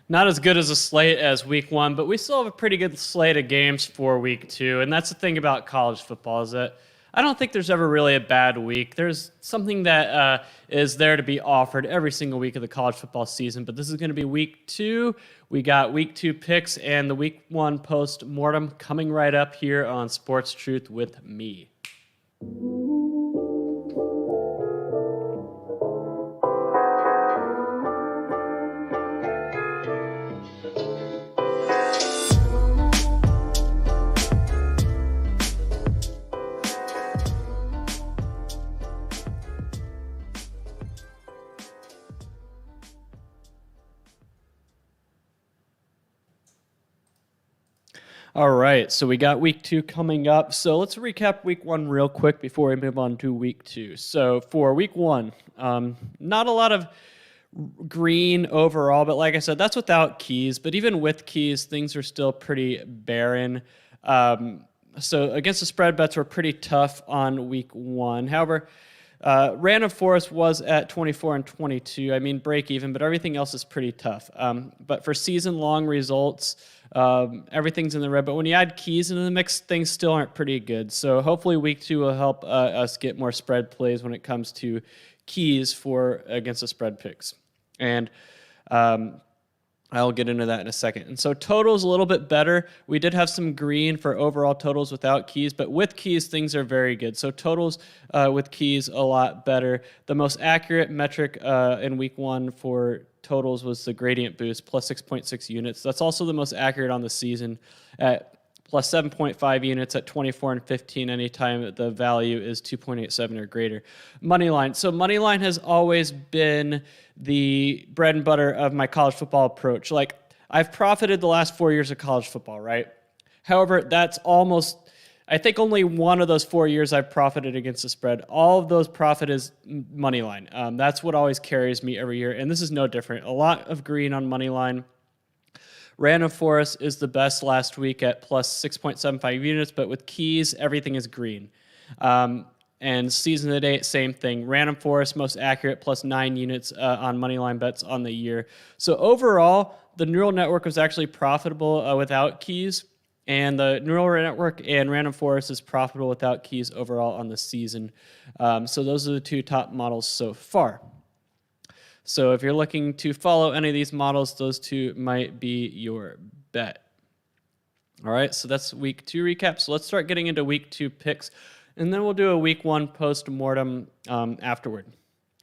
Not as good as a slate as week 1, but we still have a pretty good slate of games for week 2. And that's the thing about college football is that I don't think there's ever really a bad week. There's something that is there to be offered every single week of the college football season. But this is going to be week 2. We got week 2 picks and the week 1 post-mortem coming right up here on Sports Truth with me. All right, so we got week 2 coming up. So let's recap week 1 real quick before we move on to week 2. So for week 1, not a lot of green overall, but like I said, that's without keys. But even with keys, things are still pretty barren. So against the spread bets were pretty tough on week 1. However, Random Forest was at 24 and 22. I mean, break even, but everything else is pretty tough. But for season-long results, everything's in the red. But when you add keys into the mix, things still aren't pretty good. So hopefully week 2 will help us get more spread plays when it comes to keys for against the spread picks. And I'll get into that in a second. And so totals a little bit better. We did have some green for overall totals without keys, but with keys, things are very good. So totals with keys a lot better. The most accurate metric in week 1 for totals was the gradient boost, plus 6.6 units. That's also the most accurate on the season at plus 7.5 units at 24 and 15 anytime the value is 2.87 or greater. Moneyline. So Moneyline has always been the bread and butter of my college football approach. Like, I've profited the last 4 years of college football, right? However, that's almost, I think only one of those 4 years I've profited against the spread. All of those profit is Moneyline. That's what always carries me every year, and this is no different. A lot of green on Moneyline. Random Forest is the best last week at plus 6.75 units, but with keys, everything is green. And season to date, same thing. Random Forest, most accurate, plus 9 units on Moneyline bets on the year. So overall, the neural network was actually profitable without keys, and the neural network and Random Forest is profitable without keys overall on the season. So those are the 2 top models so far. So if you're looking to follow any of these models, those 2 might be your bet. All right, so that's week 2 recap. So let's start getting into week 2 picks, and then we'll do a week 1 post-mortem afterward.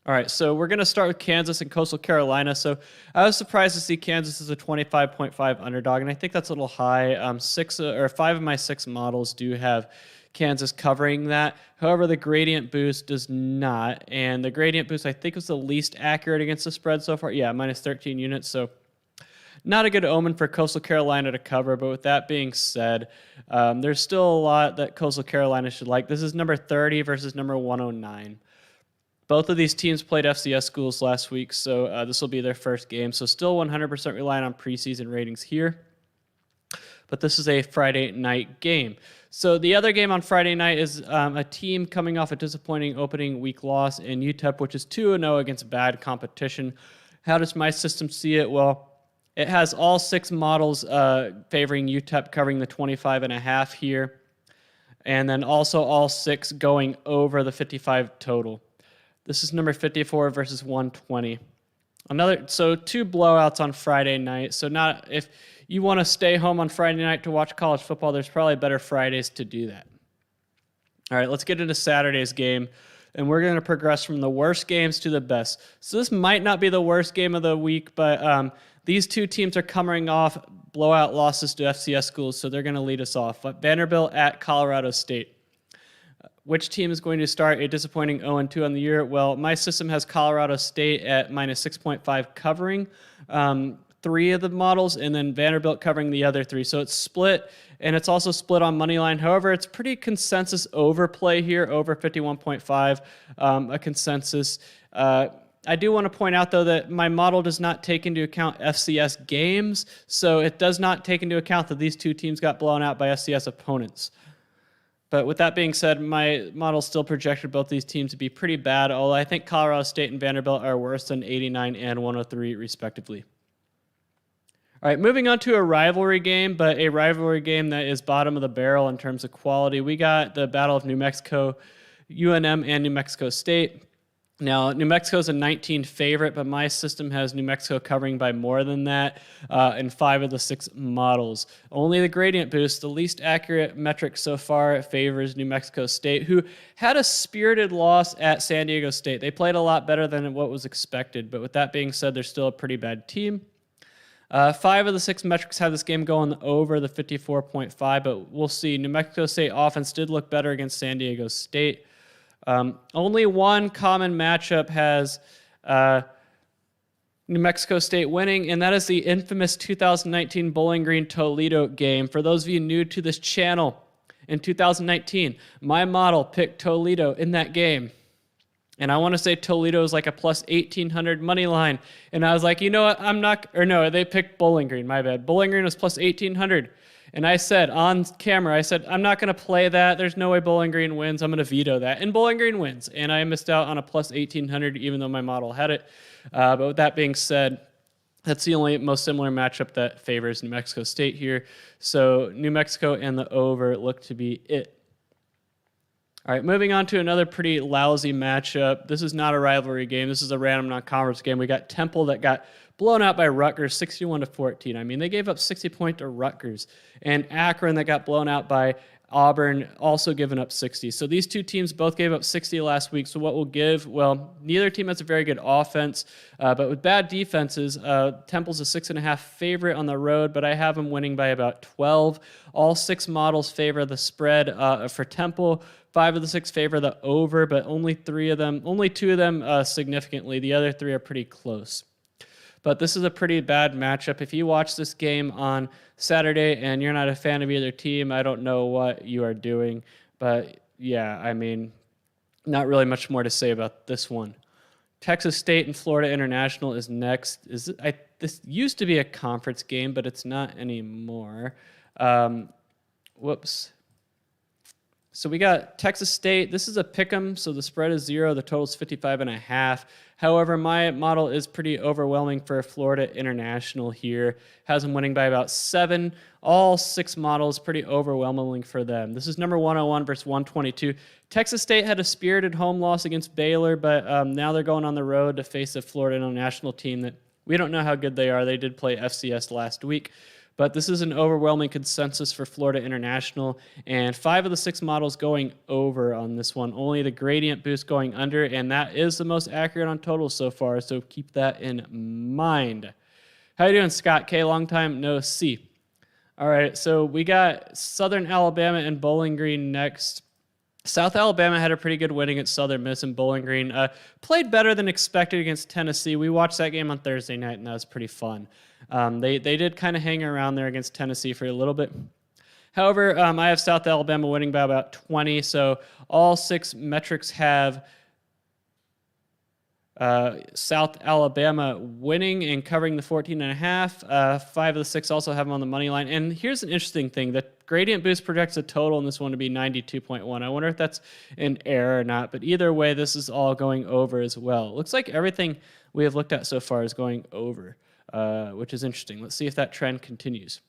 All right, so we're going to start with Kansas and Coastal Carolina. So I was surprised to see Kansas as a 25.5 underdog, and I think that's a little high. 5 of my 6 models do have Kansas covering that. However, the gradient boost does not, and the gradient boost I think was the least accurate against the spread so far. Yeah, minus 13 units, so not a good omen for Coastal Carolina to cover. But with that being said, there's still a lot that Coastal Carolina should like. This is number 30 versus number 109. Both of these teams played FCS schools last week, so this will be their first game. So still 100% relying on preseason ratings here. But this is a Friday night game. So the other game on Friday night is a team coming off a disappointing opening week loss in UTEP, which is 2-0 against bad competition. How does my system see it? Well, it has all 6 models favoring UTEP covering the 25.5 here, and then also all 6 going over the 55 total. This is number 54 versus 120. So 2 blowouts on Friday night. So not if you want to stay home on Friday night to watch college football, there's probably better Fridays to do that. All right, let's get into Saturday's game, and we're going to progress from the worst games to the best. So this might not be the worst game of the week, but these 2 teams are coming off blowout losses to FCS schools, so they're going to lead us off. Vanderbilt at Colorado State. Which team is going to start a disappointing 0-2 on the year? Well, my system has Colorado State at minus 6.5 covering 3 of the models, and then Vanderbilt covering the other 3. So it's split, and it's also split on Moneyline. However, it's pretty consensus overplay here, over 51.5, a consensus. I do want to point out, though, that my model does not take into account FCS games, so it does not take into account that these 2 teams got blown out by FCS opponents. But with that being said, my model still projected both these teams to be pretty bad, although I think Colorado State and Vanderbilt are worse than 89 and 103, respectively. All right, moving on to a rivalry game, but a rivalry game that is bottom of the barrel in terms of quality. We got the Battle of New Mexico, UNM and New Mexico State. Now, New Mexico's a 19 favorite, but my system has New Mexico covering by more than that in 5 of the 6 models. Only the gradient boost, the least accurate metric so far, favors New Mexico State, who had a spirited loss at San Diego State. They played a lot better than what was expected, but with that being said, they're still a pretty bad team. 5 of the 6 metrics have this game going over the 54.5, but we'll see. New Mexico State offense did look better against San Diego State. Only one common matchup has New Mexico State winning, and that is the infamous 2019 Bowling Green Toledo game. For those of you new to this channel, in 2019, my model picked Toledo in that game. And I want to say Toledo is like a plus 1,800 money line. And I was like, you know what, they picked Bowling Green, my bad. Bowling Green was plus 1,800. And I said on camera, I'm not going to play that. There's no way Bowling Green wins. I'm going to veto that. And Bowling Green wins. And I missed out on a plus 1,800 even though my model had it. But with that being said, that's the only most similar matchup that favors New Mexico State here. So New Mexico and the over look to be it. All right, moving on to another pretty lousy matchup. This is not a rivalry game. This is a random non-conference game. We got Temple that got blown out by Rutgers 61-14. I mean, they gave up 60 points to Rutgers. And Akron that got blown out by Auburn, also giving up 60. So these two teams both gave up 60 last week. So what we'll give, well, neither team has a very good offense. But with bad defenses, Temple's a 6.5 favorite on the road, but I have them winning by about 12. All 6 models favor the spread for Temple. 5 of the 6 favor the over, but only 2 of them significantly. The other 3 are pretty close. But this is a pretty bad matchup. If you watch this game on Saturday and you're not a fan of either team, I don't know what you are doing. But yeah, I mean, not really much more to say about this one. Texas State and Florida International is next. This used to be a conference game, but it's not anymore. Whoops. So we got Texas State. This is a pick'em, so the spread is 0. The total is 55.5. However, my model is pretty overwhelming for Florida International here. Has them winning by about 7. All 6 models pretty overwhelming for them. This is number 101 versus 122. Texas State had a spirited home loss against Baylor, but now they're going on the road to face a Florida International team that we don't know how good they are. They did play FCS last week. But this is an overwhelming consensus for Florida International, and 5 of the 6 models going over on this one. Only the gradient boost going under, and that is the most accurate on totals so far, so keep that in mind. How you doing, Scott K? Long time no see. All right, so we got Southern Alabama and Bowling Green next. South Alabama had a pretty good win against Southern Miss, and Bowling Green played better than expected against Tennessee. We watched that game on Thursday night, and that was pretty fun. They did kind of hang around there against Tennessee for a little bit. However, I have South Alabama winning by about 20, so all 6 metrics have South Alabama winning and covering the 14.5. 5 of the 6 also have them on the money line. And here's an interesting thing. The gradient boost projects a total in this one to be 92.1. I wonder if that's an error or not. But either way, this is all going over as well. It looks like everything we have looked at so far is going over, which is interesting. Let's see if that trend continues.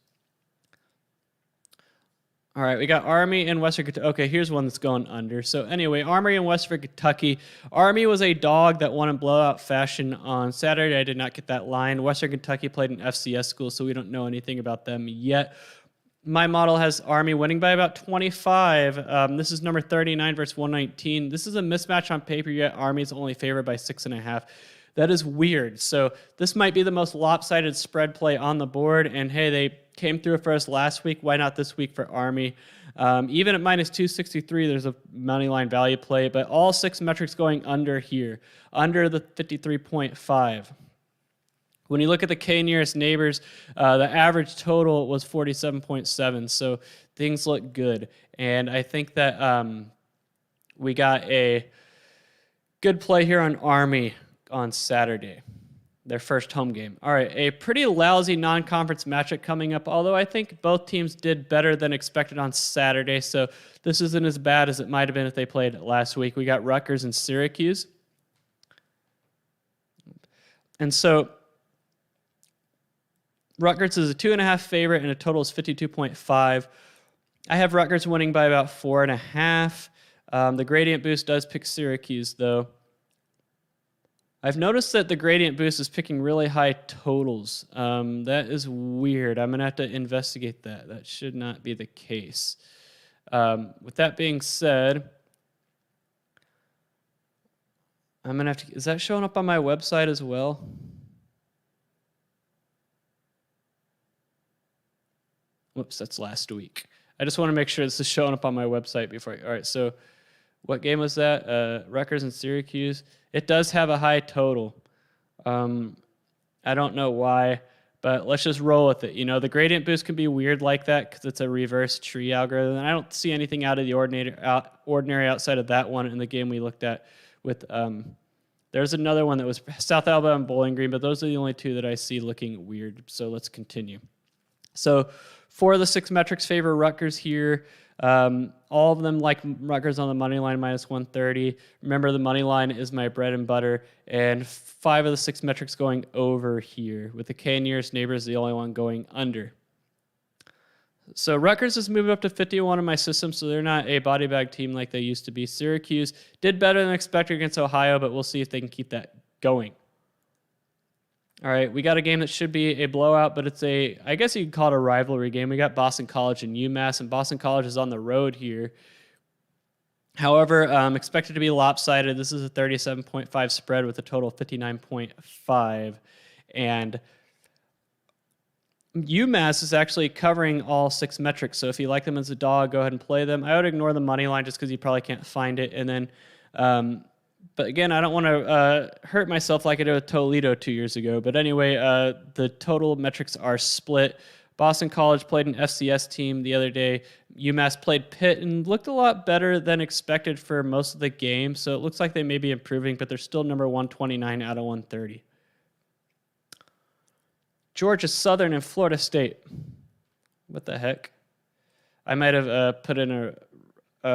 All right, we got Army and Western Kentucky. Okay, here's one that's going under. So anyway, Army and Western Kentucky. Army was a dog that won in blowout fashion on Saturday. I did not get that line. Western Kentucky played an FCS school, so we don't know anything about them yet. My model has Army winning by about 25. This is number 39 versus 119. This is a mismatch on paper, yet Army's only favored by 6.5. That is weird. So this might be the most lopsided spread play on the board. And hey, they came through for us last week. Why not this week for Army? Even at minus 263, there's a money line value play. But all 6 metrics going under here, under the 53.5. When you look at the K nearest neighbors, the average total was 47.7. So things look good. And I think that we got a good play here on Army on Saturday, their first home game. All right, a pretty lousy non-conference matchup coming up, although I think both teams did better than expected on Saturday, so this isn't as bad as it might have been if they played last week. We got Rutgers and Syracuse. And so Rutgers is a 2.5 favorite, and a total is 52.5. I have Rutgers winning by about 4.5. The gradient boost does pick Syracuse, though. I've noticed that the gradient boost is picking really high totals. That is weird. I'm going to have to investigate that. That should not be the case. With that being said, I'm going to have to... Is that showing up on my website as well? Whoops, that's last week. I just want to make sure this is showing up on my website before... All right, so what game was that? Rutgers and Syracuse. It does have a high total. I don't know why, but let's just roll with it. You know, the gradient boost can be weird like that because it's a reverse tree algorithm. And I don't see anything out of the ordinary outside of that one in the game we looked at with... there's another one that was South Alabama and Bowling Green, but those are the only two that I see looking weird. So let's continue. So 4 of the 6 metrics favor Rutgers here. All of them like Rutgers on the money line, minus 130. Remember, the money line is my bread and butter. And 5 of the 6 metrics going over here, with the K nearest neighbors the only one going under. So Rutgers is moving up to 51 in my system, so they're not a body bag team like they used to be. Syracuse did better than expected against Ohio, but we'll see if they can keep that going. All right, we got a game that should be a blowout, but it's I guess you could call it a rivalry game. We got Boston College and UMass, and Boston College is on the road here. However, expected to be lopsided. This is a 37.5 spread with a total of 59.5. And UMass is actually covering all 6 metrics, so if you like them as a dog, go ahead and play them. I would ignore the money line just because you probably can't find it. And then... but again, I don't want to hurt myself like I did with Toledo 2 years ago. But anyway, the total metrics are split. Boston College played an FCS team the other day. UMass played Pitt and looked a lot better than expected for most of the game. So it looks like they may be improving, but they're still number 129 out of 130. Georgia Southern and Florida State. What the heck? I might have put in a...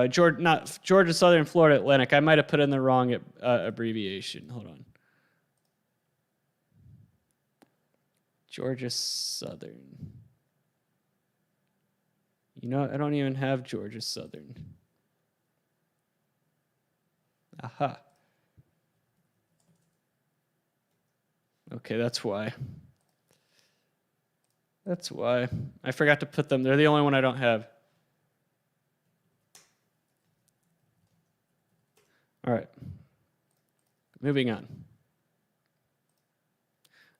Georgia Southern, Florida Atlantic. I might have put in the wrong abbreviation. Hold on. Georgia Southern. You know, I don't even have Georgia Southern. Aha. Okay, that's why. That's why. I forgot to put them. They're the only one I don't have. All right, moving on.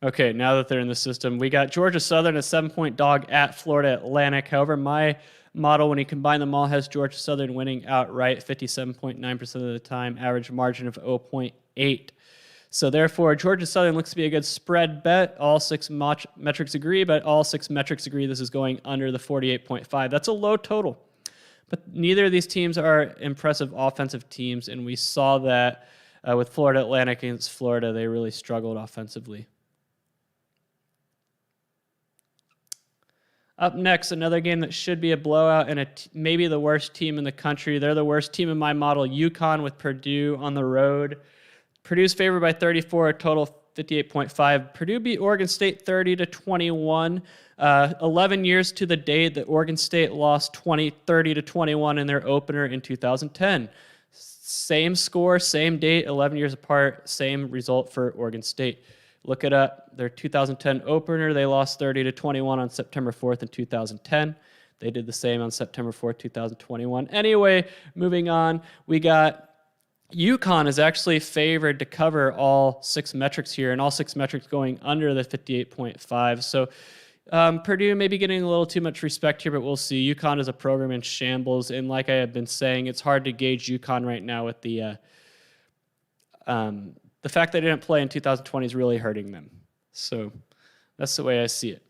Okay, now that they're in the system, we got Georgia Southern, a 7-point dog at Florida Atlantic. However, my model, when you combine them all, has Georgia Southern winning outright 57.9% of the time, average margin of 0.8. So therefore, Georgia Southern looks to be a good spread bet. All 6 metrics agree, but all 6 metrics agree this is going under the 48.5. That's a low total. But neither of these teams are impressive offensive teams, and we saw that with Florida Atlantic against Florida. They really struggled offensively. Up next, another game that should be a blowout and maybe the worst team in the country. They're the worst team in my model, UConn with Purdue on the road. Purdue's favored by 34, a total 58.5. Purdue beat Oregon State 30-21. 11 years to the date that Oregon State lost 30-21 in their opener in 2010. Same score, same date, 11 years apart, same result for Oregon State. Look it up. Their 2010 opener, they lost 30-21 on September 4th in 2010. They did the same on September 4th, 2021. Anyway, moving on, we got UConn is actually favored to cover all 6 metrics here, and all 6 metrics going under the 58.5. So Purdue may be getting a little too much respect here, but we'll see. UConn is a program in shambles, and like I have been saying, it's hard to gauge UConn right now with the fact they didn't play in 2020 is really hurting them. So that's the way I see it.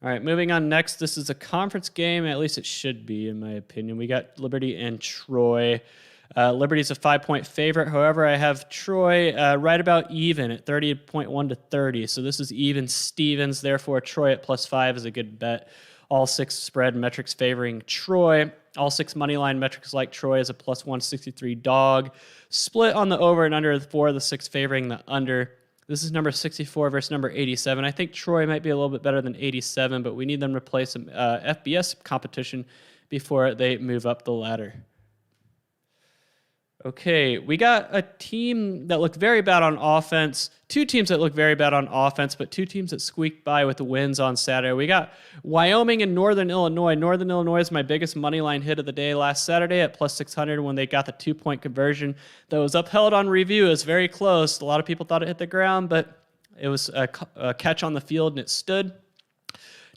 All right, moving on next. This is a conference game, at least it should be, in my opinion. We got Liberty and Troy. Liberty's a 5-point favorite. However, I have Troy right about even at 30.1 to 30. So this is even Stevens. Therefore, Troy at +5 is a good bet. All 6 spread metrics favoring Troy. All 6 money line metrics like Troy is a +163 dog. Split on the over and under, 4 of the 6 favoring the under. This is number 64 versus number 87. I think Troy might be a little bit better than 87, but we need them to play some FBS competition before they move up the ladder. Okay, we got a team that looked very bad on offense, two teams that looked very bad on offense, but two teams that squeaked by with the wins on Saturday. We got Wyoming and Northern Illinois. Northern Illinois is my biggest money line hit of the day last Saturday at plus 600 when they got the 2-point conversion that was upheld on review. It was very close. A lot of people thought it hit the ground, but it was a catch on the field and it stood.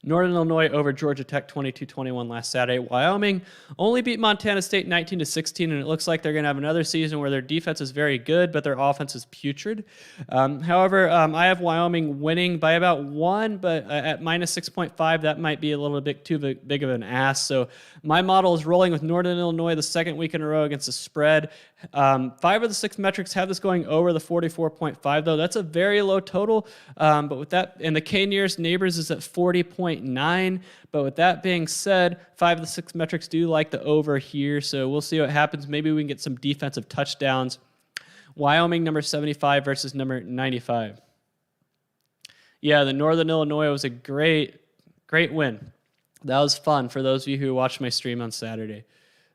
Northern Illinois over Georgia Tech 22-21 last Saturday. Wyoming only beat Montana State 19-16, and it looks like they're going to have another season where their defense is very good, but their offense is putrid. However, I have Wyoming winning by about 1, but at minus 6.5, that might be a little bit too big of an ask. So my model is rolling with Northern Illinois the second week in a row against the spread. 5 of the 6 metrics have this going over the 44.5, though. That's a very low total, but with that, and the K nearest neighbors is at 40.9. But with that being said, 5 of the 6 metrics do like the over here, so we'll see what happens. Maybe we can get some defensive touchdowns. Wyoming number 75 versus number 95. Yeah, the Northern Illinois was a great win. That was fun for those of you who watched my stream on Saturday.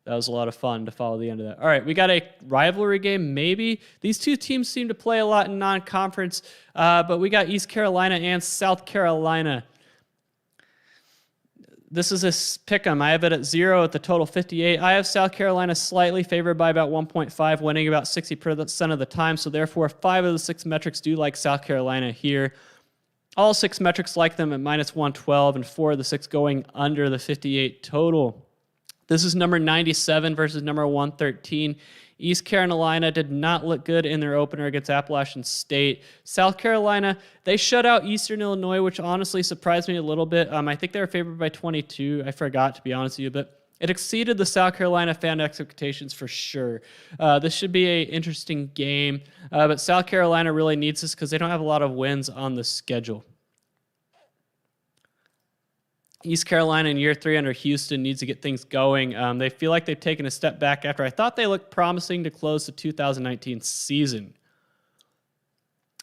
That was a lot of fun to follow the end of that. All right, we got a rivalry game, maybe. These two teams seem to play a lot in non-conference, but we got East Carolina and South Carolina. This is a pick 'em. I have it at 0 at the total 58. I have South Carolina slightly favored by about 1.5, winning about 60% of the time, so therefore 5 of the 6 metrics do like South Carolina here. All 6 metrics like them at minus 112, and 4 of the 6 going under the 58 total. This is number 97 versus number 113. East Carolina did not look good in their opener against Appalachian State. South Carolina, they shut out Eastern Illinois, which honestly surprised me a little bit. I think they were favored by 22. I forgot, to be honest with you, but it exceeded the South Carolina fan expectations for sure. This should be an interesting game, but South Carolina really needs this because they don't have a lot of wins on the schedule. East Carolina in year 3 under Houston needs to get things going. They feel like they've taken a step back after I thought they looked promising to close the 2019 season.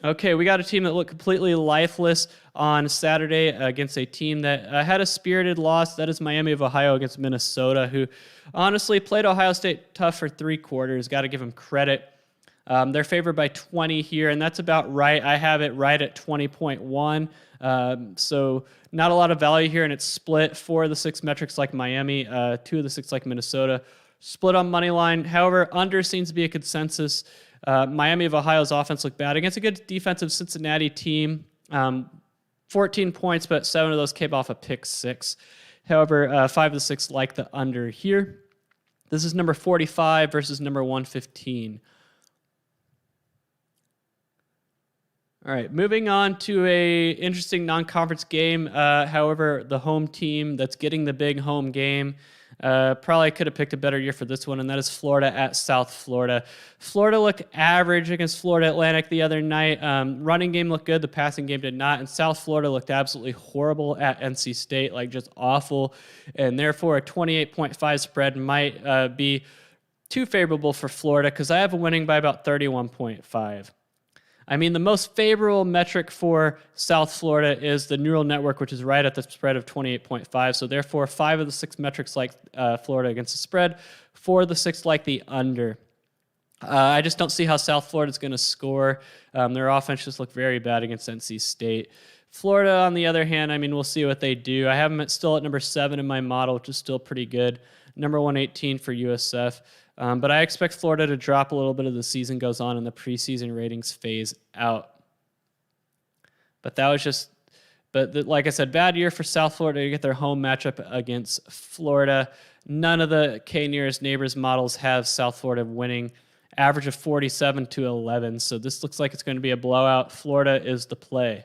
Okay, we got a team that looked completely lifeless on Saturday against a team that had a spirited loss. That is Miami of Ohio against Minnesota, who honestly played Ohio State tough for 3 quarters. Got to give them credit. They're favored by 20 here, and that's about right. I have it right at 20.1. So not a lot of value here, and it's split 4 of the 6 metrics like Miami, 2 of the 6 like Minnesota. Split on money line. However, under seems to be a consensus. Miami of Ohio's offense looked bad against a good defensive Cincinnati team. 14 points, but 7 of those came off a pick 6. However, 5 of the 6 like the under here. This is number 45 versus number 115. All right, moving on to a interesting non-conference game. However, the home team that's getting the big home game probably could have picked a better year for this one, and that is Florida at South Florida. Florida looked average against Florida Atlantic the other night. Running game looked good, the passing game did not, and South Florida looked absolutely horrible at NC State, like just awful, and therefore a 28.5 spread might be too favorable for Florida because I have a winning by about 31.5. I mean, the most favorable metric for South Florida is the neural network, which is right at the spread of 28.5. So therefore, 5 of the 6 metrics like Florida against the spread, 4 of the 6 like the under. I just don't see how South Florida is going to score. Their offense just looked very bad against NC State. Florida, on the other hand, I mean, we'll see what they do. I have them still at number 7 in my model, which is still pretty good. Number 118 for USF. But I expect Florida to drop a little bit as the season goes on and the preseason ratings phase out. But that was just, like I said, bad year for South Florida to get their home matchup against Florida. None of the K nearest neighbors models have South Florida winning, average of 47-11. So this looks like it's going to be a blowout. Florida is the play.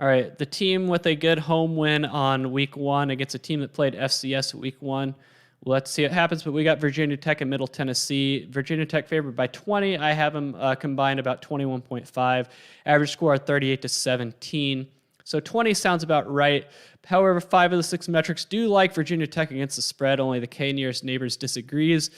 All right, the team with a good home win on week 1 against a team that played FCS week 1. Let's see what happens, but we got Virginia Tech and Middle Tennessee. Virginia Tech favored by 20. I have them combined about 21.5. Average score 38-17. So 20 sounds about right. However, 5 of the 6 metrics do like Virginia Tech against the spread. Only the K nearest neighbors disagrees.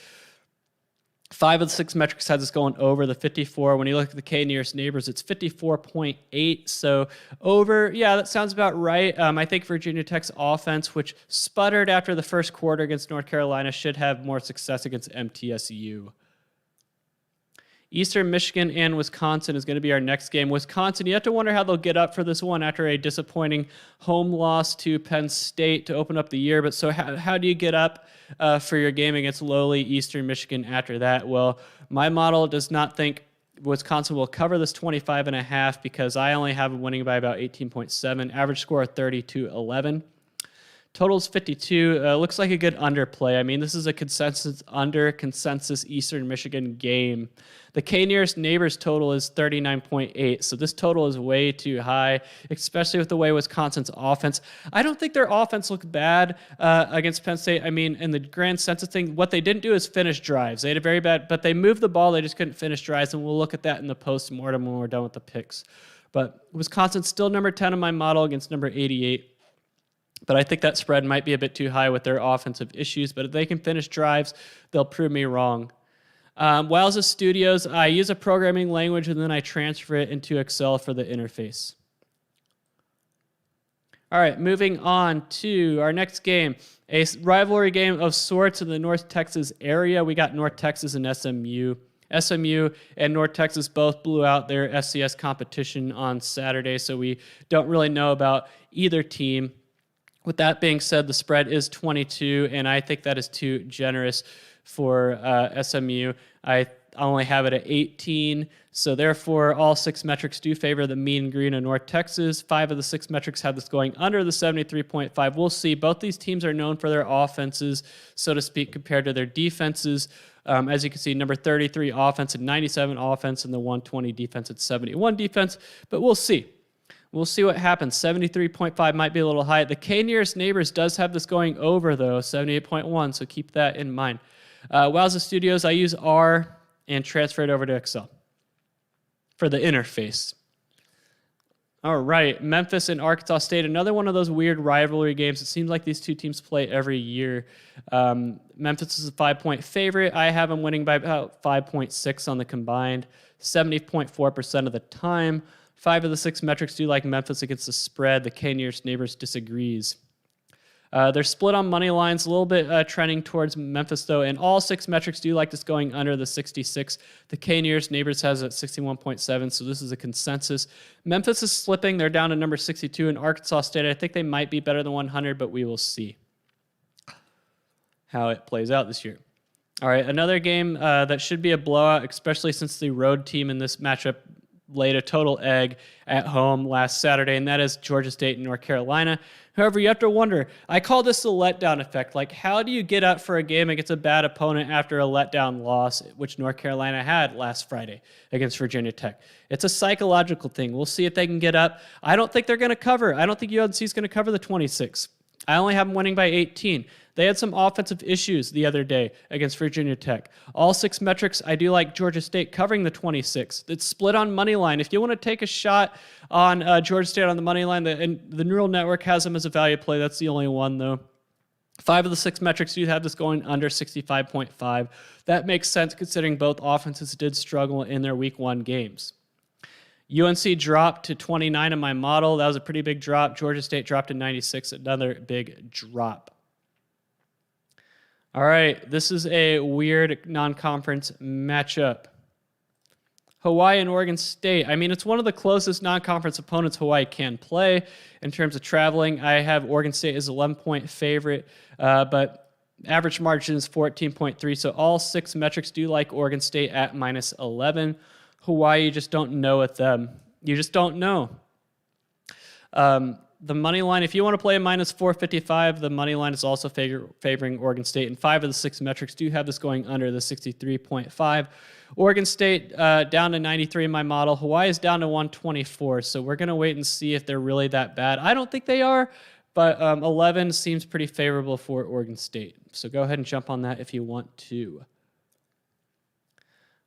5 of the 6 metrics had this going over the 54. When you look at the K nearest neighbors, it's 54.8. So over, yeah, that sounds about right. I think Virginia Tech's offense, which sputtered after the first quarter against North Carolina, should have more success against MTSU. Eastern Michigan and Wisconsin is going to be our next game. Wisconsin, you have to wonder how they'll get up for this one after a disappointing home loss to Penn State to open up the year. But so how do you get up for your game against lowly Eastern Michigan after that? Well, my model does not think Wisconsin will cover this 25.5 because I only have them winning by about 18.7. Average score of 30-11. Total's 52. Looks like a good underplay. I mean, this is a consensus Eastern Michigan game. The K nearest neighbors total is 39.8, so this total is way too high, especially with the way Wisconsin's offense. I don't think their offense looked bad against Penn State. I mean, in the grand sense of things, what they didn't do is finish drives. They had a very bad, but they moved the ball. They just couldn't finish drives, and we'll look at that in the post-mortem when we're done with the picks. But Wisconsin's still number 10 in my model against number 88. But I think that spread might be a bit too high with their offensive issues. But if they can finish drives, they'll prove me wrong. Wowza Studios, I use a programming language and then I transfer it into Excel for the interface. All right, moving on to our next game, a rivalry game of sorts in the North Texas area. We got North Texas and SMU. SMU and North Texas both blew out their FCS competition on Saturday, so we don't really know about either team. With that being said, the spread is 22, and I think that is too generous for SMU. I only have it at 18, so therefore all 6 metrics do favor the mean green of North Texas. 5 of the 6 metrics have this going under the 73.5. We'll see. Both these teams are known for their offenses, so to speak, compared to their defenses. As you can see, number 33 offense and 97 offense, and the 120 defense at 71 defense, but we'll see. We'll see what happens. 73.5 might be a little high. The K nearest neighbors does have this going over, though, 78.1, so keep that in mind. Wowza Studios, I use R and transfer it over to Excel for the interface. All right, Memphis and Arkansas State, another one of those weird rivalry games. It seems like these two teams play every year. Memphis is a 5-point favorite. I have them winning by about 5.6 on the combined, 70.4% of the time. 5 of the 6 metrics do like Memphis against the spread. The K nearest neighbors disagrees. They're split on money lines, a little bit trending towards Memphis, though, and all 6 metrics do like this going under the 66. The K nearest neighbors has at 61.7, so this is a consensus. Memphis is slipping. They're down to number 62, and Arkansas State, I think they might be better than 100, but we will see how it plays out this year. All right, another game that should be a blowout, especially since the road team in this matchup laid a total egg at home last Saturday, and that is Georgia State and North Carolina. However, you have to wonder, I call this the letdown effect. Like, how do you get up for a game against a bad opponent after a letdown loss, which North Carolina had last Friday against Virginia Tech? It's a psychological thing. We'll see if they can get up. I don't think they're going to cover. I don't think UNC is going to cover the 26. I only have them winning by 18. They had some offensive issues the other day against Virginia Tech. All 6 metrics, I do like Georgia State covering the 26. It's split on money line. If you want to take a shot on Georgia State on the money line, and the neural network has them as a value play. That's the only one, though. 5 of the 6 metrics do have this going under 65.5. That makes sense considering both offenses did struggle in their week 1 games. UNC dropped to 29 in my model. That was a pretty big drop. Georgia State dropped to 96, another big drop. All right, this is a weird non-conference matchup. Hawaii and Oregon State. I mean, it's one of the closest non-conference opponents Hawaii can play in terms of traveling. I have Oregon State as 11-point favorite, but average margin is 14.3, so all 6 metrics do like Oregon State at minus 11. Hawaii, you just don't know with them. You just don't know. The money line, if you want to play a minus 455, the money line is also favoring Oregon State, and 5 of the 6 metrics do have this going under the 63.5. Oregon State down to 93 in my model. Hawaii is down to 124, so we're going to wait and see if they're really that bad. I don't think they are, but 11 seems pretty favorable for Oregon State. So go ahead and jump on that if you want to.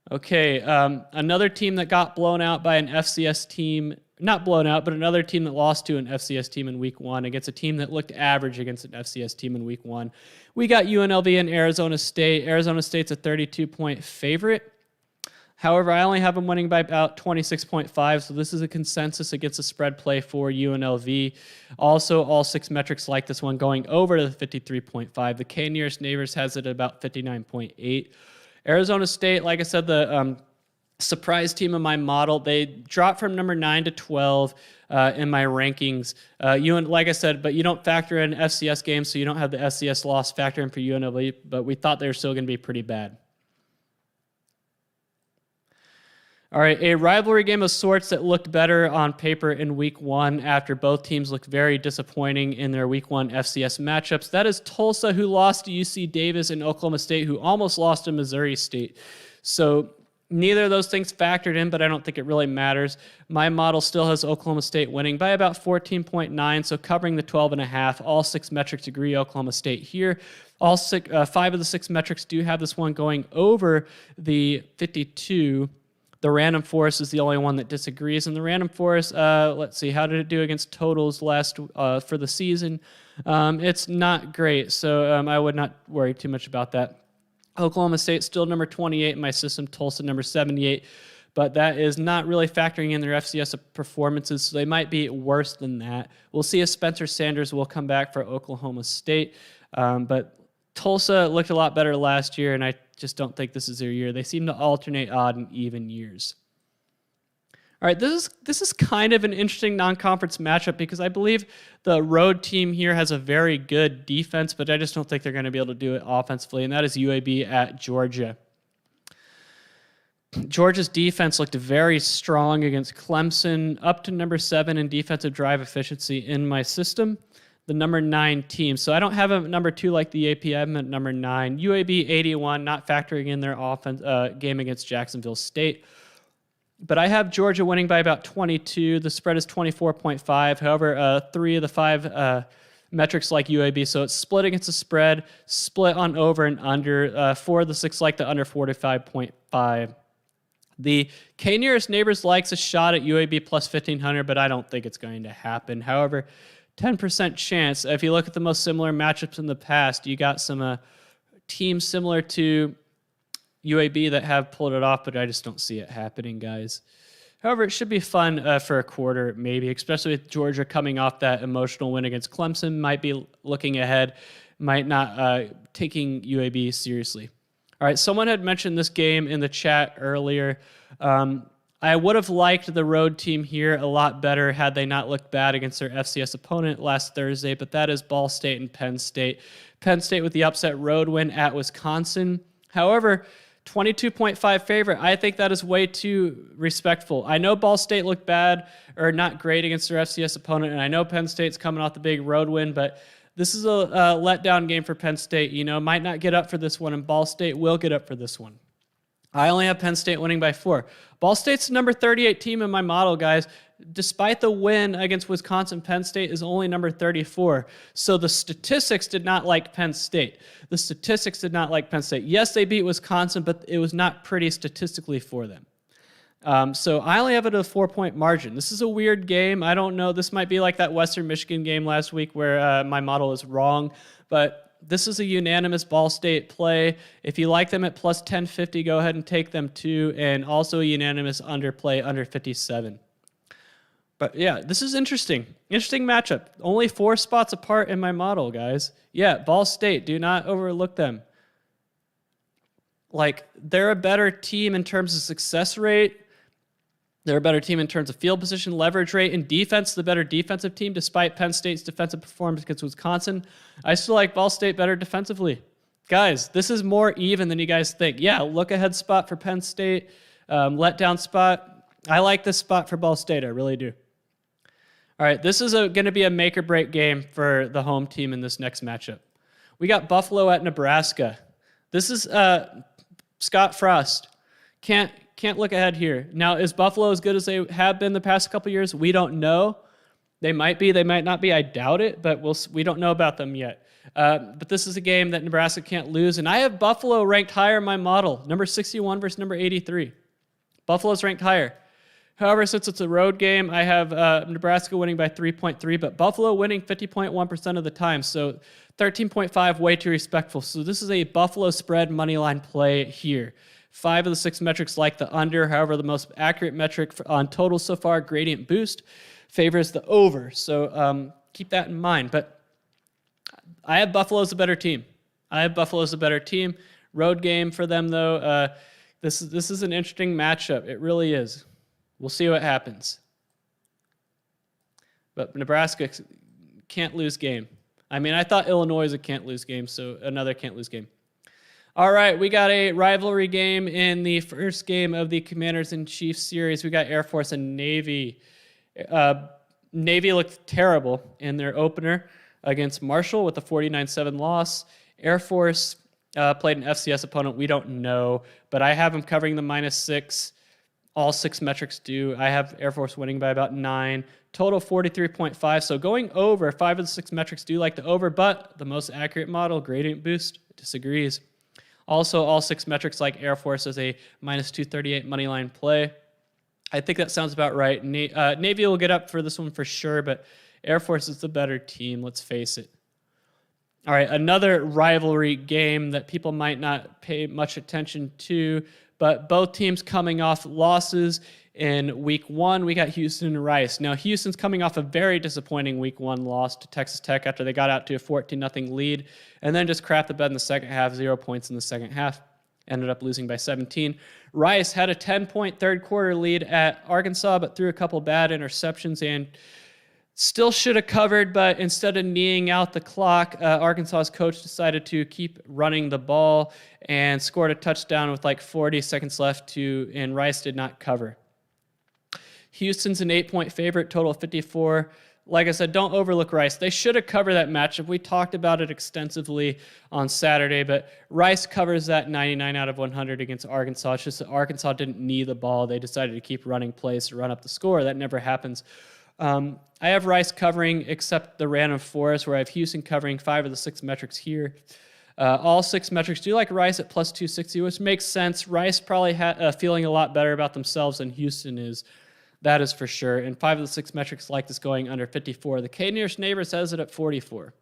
Okay, another team that got blown out by an FCS team not blown out, but another team that lost to an FCS team in week 1 against a team that looked average against an FCS team in week 1. We got UNLV and Arizona State. Arizona State's a 32-point favorite. However, I only have them winning by about 26.5, so this is a consensus against the spread play for UNLV. Also, all 6 metrics like this one going over to the 53.5. The K nearest neighbors has it at about 59.8. Arizona State, like I said, the surprise team in my model, they dropped from number 9 to 12 in my rankings. Like I said, but you don't factor in FCS games, so you don't have the FCS loss factor in for UNLV, but we thought they were still going to be pretty bad. All right, a rivalry game of sorts that looked better on paper in week 1 after both teams looked very disappointing in their week 1 FCS matchups. That is Tulsa, who lost to UC Davis, and Oklahoma State, who almost lost to Missouri State. So neither of those things factored in, but I don't think it really matters. My model still has Oklahoma State winning by about 14.9, so covering the 12.5. All 6 metrics agree Oklahoma State here. All 5 of the 6 metrics do have this one going over the 52. The random forest is the only one that disagrees. And the random forest, let's see, how did it do against totals last for the season? It's not great, so I would not worry too much about that. Oklahoma State still number 28 in my system, Tulsa number 78, but that is not really factoring in their FCS performances, so they might be worse than that. We'll see if Spencer Sanders will come back for Oklahoma State, but Tulsa looked a lot better last year, and I just don't think this is their year. They seem to alternate odd and even years. All right, this is kind of an interesting non-conference matchup because I believe the road team here has a very good defense, but I just don't think they're going to be able to do it offensively, and that is UAB at Georgia. Georgia's defense looked very strong against Clemson, up to number 7 in defensive drive efficiency in my system. The number 9 team. So I don't have a number 2 like the AP. I'm at number 9. UAB 81, not factoring in their offense game against Jacksonville State. But I have Georgia winning by about 22. The spread is 24.5. However, 3 of the 5 metrics like UAB. So it's split against the spread, split on over and under. 4 of the 6 like the under 45.5. The K nearest neighbors likes a shot at UAB plus 1,500, but I don't think it's going to happen. However, 10% chance. If you look at the most similar matchups in the past, you got some teams similar to UAB that have pulled it off, but I just don't see it happening, guys. However, it should be fun for a quarter, maybe, especially with Georgia coming off that emotional win against Clemson. Might be looking ahead, might not taking UAB seriously. All right, someone had mentioned this game in the chat earlier. I would have liked the road team here a lot better had they not looked bad against their FCS opponent last Thursday, but that is Ball State and Penn State. Penn State with the upset road win at Wisconsin. However, 22.5 favorite, I think that is way too respectful. I know Ball State looked bad or not great against their FCS opponent, and I know Penn State's coming off the big road win, but this is a letdown game for Penn State. Might not get up for this one, and Ball State will get up for this one. I only have Penn State winning by 4. Ball State's the number 38 team in my model, guys. Despite the win against Wisconsin, Penn State is only number 34. So the statistics did not like Penn State. The statistics did not like Penn State. Yes, they beat Wisconsin, but it was not pretty statistically for them. So I only have it at a 4-point margin. This is a weird game. I don't know. This might be like that Western Michigan game last week where my model is wrong, but this is a unanimous Ball State play. If you like them at plus 1050, go ahead and take them too, and also a unanimous underplay under 57. But yeah, this is interesting. Interesting matchup. Only 4 spots apart in my model, guys. Yeah, Ball State, do not overlook them. Like, they're a better team in terms of success rate. They're a better team in terms of field position, leverage rate, and defense, the better defensive team, despite Penn State's defensive performance against Wisconsin. I still like Ball State better defensively. Guys, this is more even than you guys think. Yeah, look ahead spot for Penn State, letdown spot. I like this spot for Ball State, I really do. All right, this is going to be a make or break game for the home team in this next matchup. We got Buffalo at Nebraska. This is Scott Frost. Can't look ahead here. Now, is Buffalo as good as they have been the past couple years? We don't know. They might be. They might not be. I doubt it, but we don't know about them yet. But this is a game that Nebraska can't lose, and I have Buffalo ranked higher in my model, number 61 versus number 83. Buffalo's ranked higher. However, since it's a road game, I have Nebraska winning by 3.3, but Buffalo winning 50.1% of the time. So 13.5, way too respectful. So this is a Buffalo spread money line play here. 5 of the 6 metrics like the under. However, the most accurate metric on total so far, gradient boost, favors the over. So keep that in mind. But I have Buffalo as a better team. Road game for them, though. This is an interesting matchup. It really is. We'll see what happens. But Nebraska can't lose game. I mean, I thought Illinois was a can't lose game, so another can't lose game. All right, we got a rivalry game in the first game of the Commanders in Chiefs series. We got Air Force and Navy. Navy looked terrible in their opener against Marshall with a 49-7 loss. Air Force played an FCS opponent. We don't know, but I have them covering the -6. All 6 metrics do. I have Air Force winning by about 9. Total 43.5. So going over, 5 of the 6 metrics do like the over, but the most accurate model, gradient boost, disagrees. Also, all 6 metrics like Air Force as a -238 money line play. I think that sounds about right. Navy will get up for this one for sure, but Air Force is the better team, let's face it. All right, another rivalry game that people might not pay much attention to, but both teams coming off losses in week 1. We got Houston and Rice. Now, Houston's coming off a very disappointing week 1 loss to Texas Tech after they got out to a 14-0 lead and then just crapped the bed in the second half, 0 points in the second half. Ended up losing by 17. Rice had a 10-point third quarter lead at Arkansas, but threw a couple bad interceptions and still should have covered, but instead of kneeing out the clock, Arkansas's coach decided to keep running the ball and scored a touchdown with like 40 seconds left and Rice did not cover. Houston's an 8-point favorite, total of 54. Like I said, don't overlook Rice. They should have covered that matchup. We talked about it extensively on Saturday, but Rice covers that 99 out of 100 against Arkansas. It's just that Arkansas didn't knee the ball. They decided to keep running plays to run up the score. That never happens. I have Rice covering except the random forest where I have Houston covering 5 of the 6 metrics here. All 6 metrics do like Rice at plus 260, which makes sense. Rice probably feeling a lot better about themselves than Houston is. That is for sure. And 5 of the 6 metrics like this going under 54. The K-nearest neighbor says it at 44.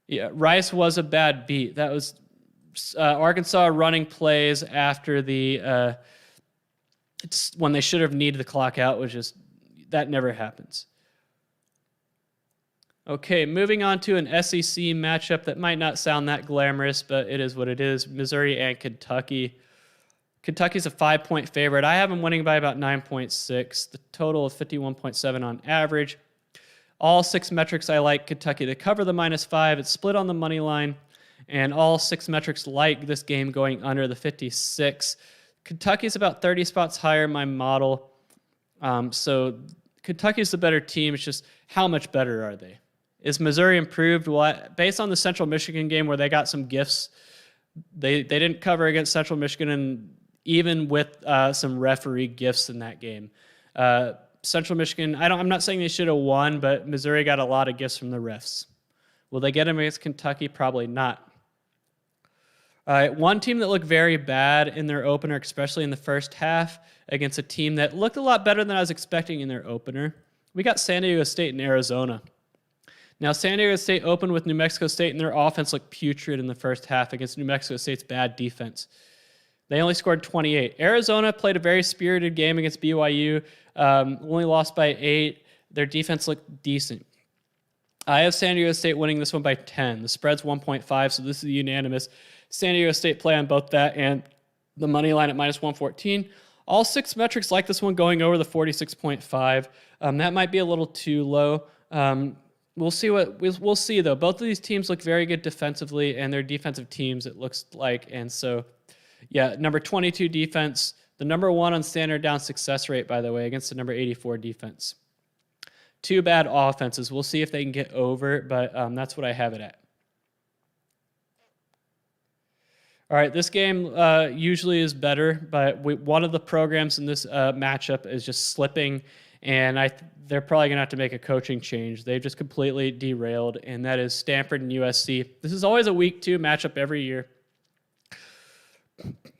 Yeah, Rice was a bad beat. That was Arkansas running plays after when they should have needed the clock out, which is that never happens. Okay, moving on to an SEC matchup that might not sound that glamorous, but it is what it is. Missouri and Kentucky. Kentucky's a 5-point favorite. I have them winning by about 9.6. The total of 51.7 on average. All 6 metrics I like Kentucky to cover the -5. It's split on the money line. And all 6 metrics like this game going under the 56. Kentucky's about 30 spots higher in my model. So Kentucky's the better team. It's just how much better are they? Is Missouri improved? Well, based on the Central Michigan game where they got some gifts, they didn't cover against Central Michigan, and even with some referee gifts in that game. Central Michigan, I'm not saying they should have won, but Missouri got a lot of gifts from the refs. Will they get them against Kentucky? Probably not. One team that looked very bad in their opener, especially in the first half, against a team that looked a lot better than I was expecting in their opener. We got San Diego State and Arizona. Now, San Diego State opened with New Mexico State, and their offense looked putrid in the first half against New Mexico State's bad defense. They only scored 28. Arizona played a very spirited game against BYU, only lost by 8. Their defense looked decent. I have San Diego State winning this one by 10. The spread's 1.5, so this is unanimous. San Diego State play on both that and the money line at -114. All 6 metrics like this one going over the 46.5. That might be a little too low. We'll see though. Both of these teams look very good defensively, and they're defensive teams, it looks like. And so, yeah, number 22 defense, the number 1 on standard down success rate, by the way, against the number 84 defense. 2 bad offenses. We'll see if they can get over, but that's what I have it at. All right, this game usually is better, but one of the programs in this matchup is just slipping, and they're probably going to have to make a coaching change. They've just completely derailed, and that is Stanford and USC. This is always a week 2 matchup every year.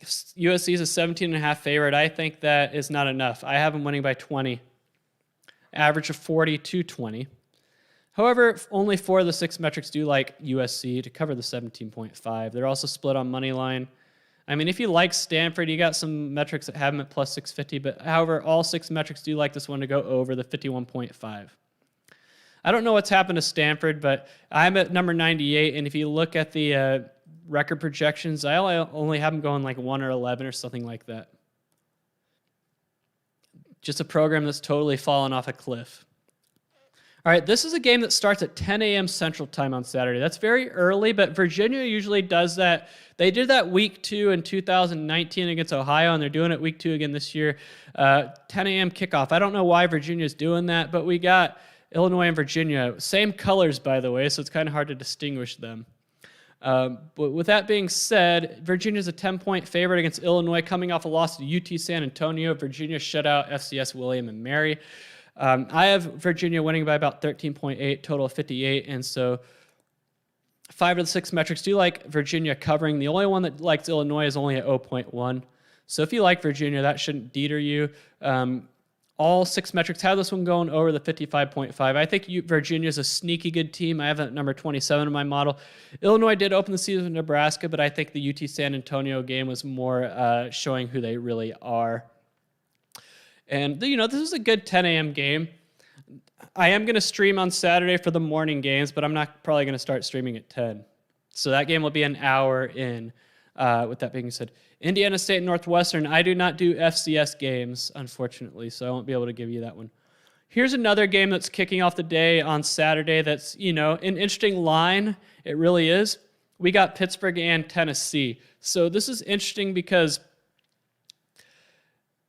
USC is a 17.5 favorite. I think that is not enough. I have them winning by 20. Average of 40-20. However, only 4 of the 6 metrics do like USC to cover the 17.5. They're also split on money line. I mean, if you like Stanford, you got some metrics that have them at plus 650, but however, all 6 metrics do like this one to go over the 51.5. I don't know what's happened to Stanford, but I'm at number 98, and if you look at the record projections, I only have them going like 1 or 11 or something like that. Just a program that's totally fallen off a cliff. All right, this is a game that starts at 10 a.m. Central Time on Saturday. That's very early, but Virginia usually does that. They did that week 2 in 2019 against Ohio, and they're doing it week 2 again this year. 10 a.m. kickoff. I don't know why Virginia's doing that, but we got Illinois and Virginia. Same colors, by the way, so it's kind of hard to distinguish them. But with that being said, Virginia's a 10-point favorite against Illinois, coming off a loss to UT San Antonio. Virginia shut out FCS William and Mary. I have Virginia winning by about 13.8, total of 58, and so 5 of the 6 metrics do like Virginia covering. The only one that likes Illinois is only at 0.1. So if you like Virginia, that shouldn't deter you. All 6 metrics have this one going over the 55.5. I think Virginia is a sneaky good team. I have it at number 27 in my model. Illinois did open the season with Nebraska, but I think the UT San Antonio game was more showing who they really are. And, this is a good 10 a.m. game. I am going to stream on Saturday for the morning games, but I'm not probably going to start streaming at 10. So that game will be an hour in. With that being said, Indiana State and Northwestern, I do not do FCS games, unfortunately, so I won't be able to give you that one. Here's another game that's kicking off the day on Saturday that's, an interesting line. It really is. We got Pittsburgh and Tennessee. So this is interesting because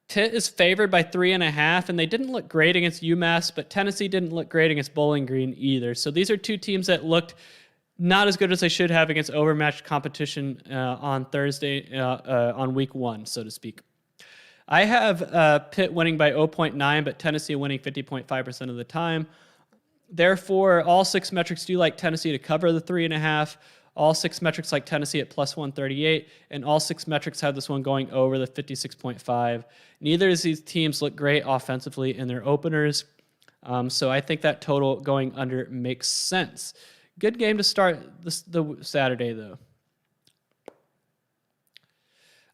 Pitt is favored by 3.5, and they didn't look great against UMass, but Tennessee didn't look great against Bowling Green either. So these are two teams that looked not as good as they should have against overmatched competition on Thursday, on week 1, so to speak. I have Pitt winning by 0.9, but Tennessee winning 50.5% of the time. Therefore, all 6 metrics do like Tennessee to cover the 3.5. All 6 metrics like Tennessee at plus 138, and all 6 metrics have this one going over the 56.5. Neither of these teams look great offensively in their openers, so I think that total going under makes sense. Good game to start the Saturday, though.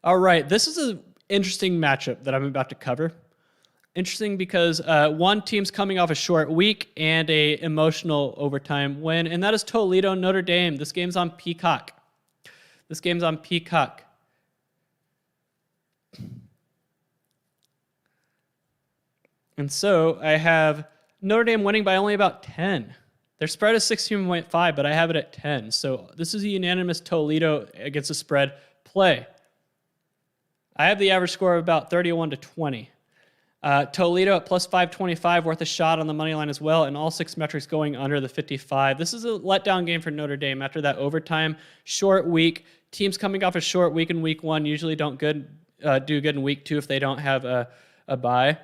All right, this is an interesting matchup that I'm about to cover. Interesting because one team's coming off a short week and a emotional overtime win, and that is Toledo Notre Dame. This game's on Peacock. And so I have Notre Dame winning by only about 10. Their spread is 16.5, but I have it at 10. So this is a unanimous Toledo against the spread play. I have the average score of about 31-20. Toledo at plus 525, worth a shot on the money line as well, and all 6 metrics going under the 55. This is a letdown game for Notre Dame after that overtime. Short week. Teams coming off a short week in week 1 usually don't do good in week 2 if they don't have a bye.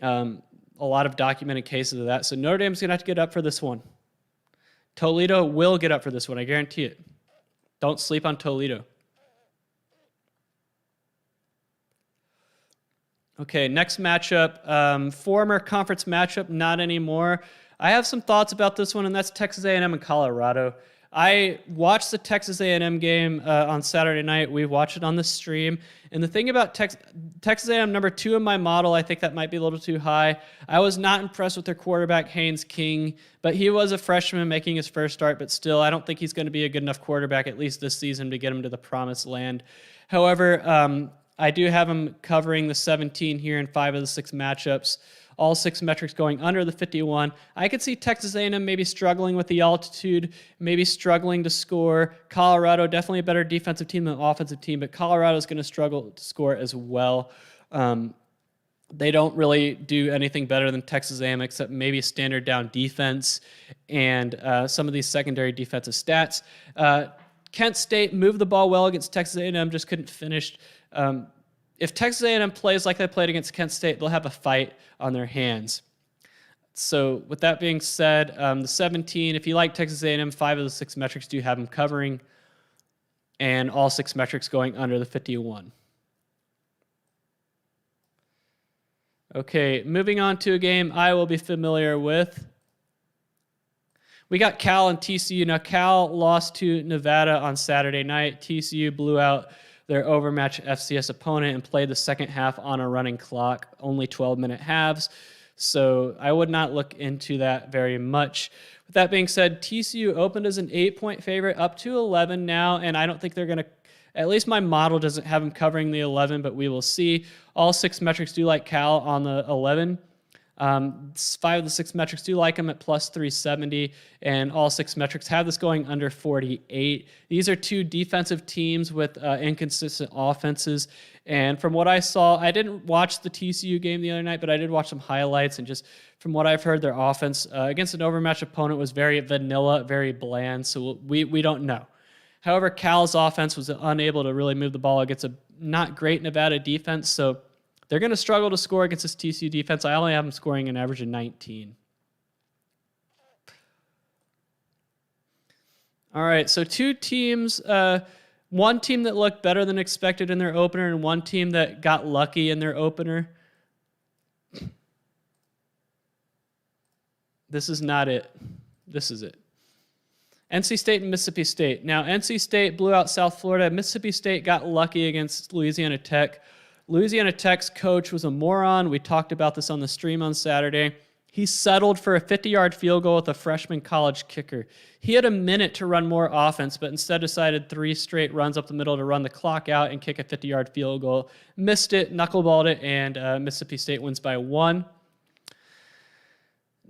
A lot of documented cases of that. So Notre Dame's going to have to get up for this one. Toledo will get up for this one. I guarantee it. Don't sleep on Toledo. Okay, next matchup, former conference matchup, not anymore. I have some thoughts about this one, and that's Texas A&M and Colorado. I watched the Texas A&M game on Saturday night. We watched it on the stream. And the thing about Texas A&M, number 2 in my model, I think that might be a little too high. I was not impressed with their quarterback, Haynes King, but he was a freshman making his first start, but still, I don't think he's going to be a good enough quarterback, at least this season, to get him to the promised land. However, I do have him covering the 17 here in 5 of the 6 matchups. All 6 metrics going under the 51. I could see Texas A&M maybe struggling with the altitude, maybe struggling to score. Colorado, definitely a better defensive team than offensive team, but Colorado's going to struggle to score as well. They don't really do anything better than Texas A&M except maybe standard down defense and some of these secondary defensive stats. Kent State moved the ball well against Texas A&M, just couldn't finish. If Texas A&M plays like they played against Kent State, they'll have a fight on their hands. So with that being said, the 17, if you like Texas A&M, 5 of the 6 metrics do have them covering. and all 6 metrics going under the 51. Okay, moving on to a game I will be familiar with. We got Cal and TCU. Now, Cal lost to Nevada on Saturday night. TCU blew out their overmatched FCS opponent and played the second half on a running clock, only 12-minute halves. So I would not look into that very much. With that being said, TCU opened as an 8-point favorite, up to 11 now, and I don't think they're going to, at least my model doesn't have them covering the 11, but we will see. All 6 metrics do like Cal on the 11. 5 of the 6 metrics do like them at plus 370, and all 6 metrics have this going under 48. These are 2 defensive teams with inconsistent offenses, and from what I saw, I didn't watch the TCU game the other night, but I did watch some highlights, and just from what I've heard, their offense against an overmatched opponent was very vanilla, very bland, so we don't know. However, Cal's offense was unable to really move the ball against a not great Nevada defense, so they're going to struggle to score against this TCU defense. I only have them scoring an average of 19. All right, so 2 teams, one team that looked better than expected in their opener and one team that got lucky in their opener. This is not it. This is it. NC State and Mississippi State. Now, NC State blew out South Florida. Mississippi State got lucky against Louisiana Tech. Louisiana Tech's coach was a moron. We talked about this on the stream on Saturday. He settled for a 50-yard field goal with a freshman college kicker. He had a minute to run more offense, but instead decided 3 straight runs up the middle to run the clock out and kick a 50-yard field goal. Missed it, knuckleballed it, and Mississippi State wins by 1.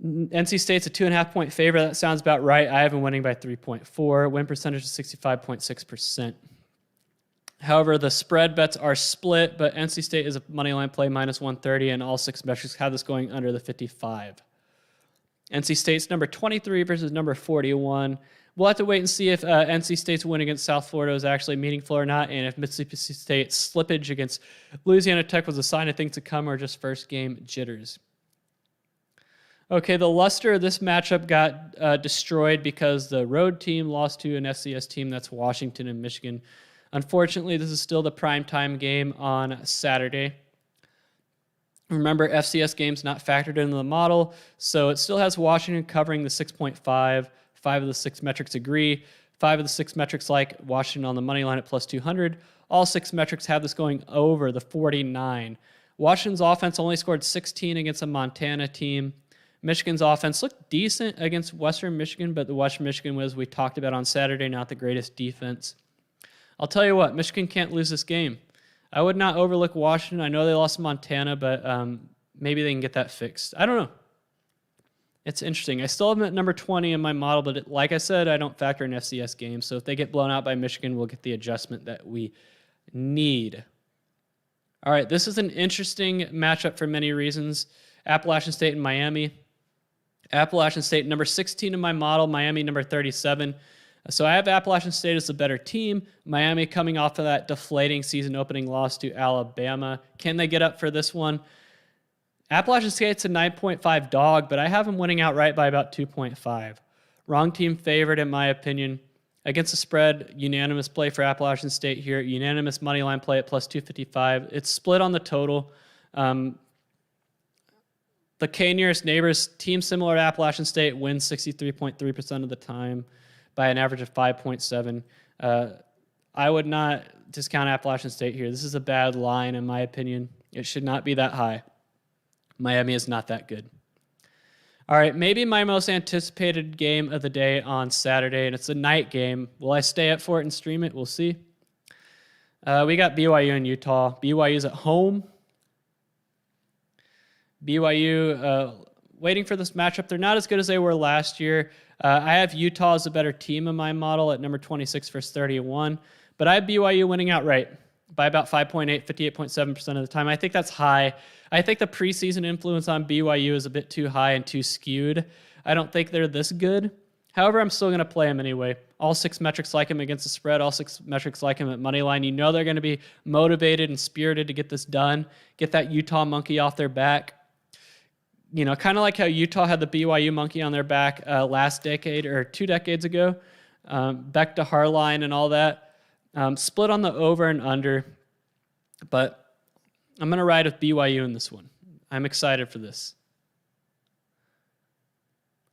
NC State's a 2.5-point favorite. That sounds about right. I have them winning by 3.4. Win percentage is 65.6%. However, the spread bets are split, but NC State is a moneyline play minus 130, and all 6 metrics have this going under the 55. NC State's number 23 versus number 41. We'll have to wait and see if NC State's win against South Florida is actually meaningful or not, and if Mississippi State's slippage against Louisiana Tech was a sign of things to come or just first game jitters. Okay, the luster of this matchup got destroyed because the road team lost to an FCS team. That's Washington and Michigan. Unfortunately, this is still the primetime game on Saturday. Remember, FCS games not factored into the model, so it still has Washington covering the 6.5. 5 of the 6 metrics agree. 5 of the 6 metrics like Washington on the money line at plus 200. All 6 metrics have this going over the 49. Washington's offense only scored 16 against a Montana team. Michigan's offense looked decent against Western Michigan, but the Western Michigan was, we talked about on Saturday, not the greatest defense. I'll tell you what, Michigan can't lose this game. I would not overlook Washington. I know they lost to Montana, but maybe they can get that fixed. I don't know. It's interesting. I still have them at number 20 in my model, but like I said, I don't factor in FCS games. So if they get blown out by Michigan, we'll get the adjustment that we need. All right, this is an interesting matchup for many reasons. Appalachian State and Miami. Appalachian State, number 16 in my model. Miami, number 37. So I have Appalachian State as the better team. Miami coming off of that deflating season opening loss to Alabama. Can they get up for this one? Appalachian State's a 9.5 dog, but I have them winning outright by about 2.5. Wrong team favored, in my opinion. Against the spread, unanimous play for Appalachian State here. Unanimous money line play at plus 255. It's split on the total. The K nearest neighbors, team similar to Appalachian State, wins 63.3% of the time by an average of 5.7. I would not discount Appalachian State here. This is a bad line, in my opinion. It should not be that high. Miami is not that good. All right, maybe my most anticipated game of the day on Saturday, and it's a night game. Will I stay up for it and stream it? We'll see. We got BYU and Utah. BYU's at home. BYU waiting for this matchup. They're not as good as they were last year. I have Utah as a better team in my model at number 26 versus 31, but I have BYU winning outright by about 5.8, 58.7% of the time. I think that's high. I think the preseason influence on BYU is a bit too high and too skewed. I don't think they're this good. However, I'm still going to play them anyway. All 6 metrics like them against the spread. All 6 metrics like them at money line. You know they're going to be motivated and spirited to get this done, get that Utah monkey off their back. You know, kind of like how Utah had the BYU monkey on their back last decade or 2 decades ago, back to Harline and all that. Split on the over and under, but I'm going to ride with BYU in this one. I'm excited for this.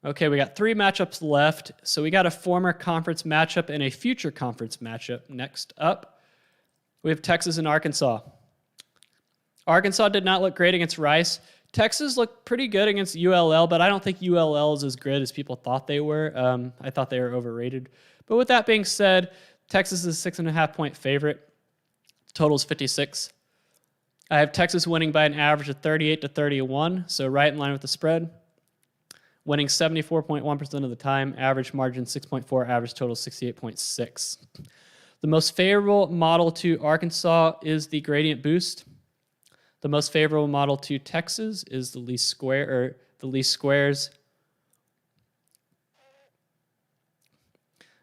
Okay, we got 3 matchups left. So we got a former conference matchup and a future conference matchup. Next up, we have Texas and Arkansas. Arkansas did not look great against Rice. Texas looked pretty good against ULL, but I don't think ULL is as good as people thought they were. I thought they were overrated. But with that being said, Texas is a 6.5-point favorite. Total's 56. I have Texas winning by an average of 38-31, so right in line with the spread. Winning 74.1% of the time, average margin 6.4, average total 68.6. The most favorable model to Arkansas is the gradient boost. The most favorable model to Texas is the least squares.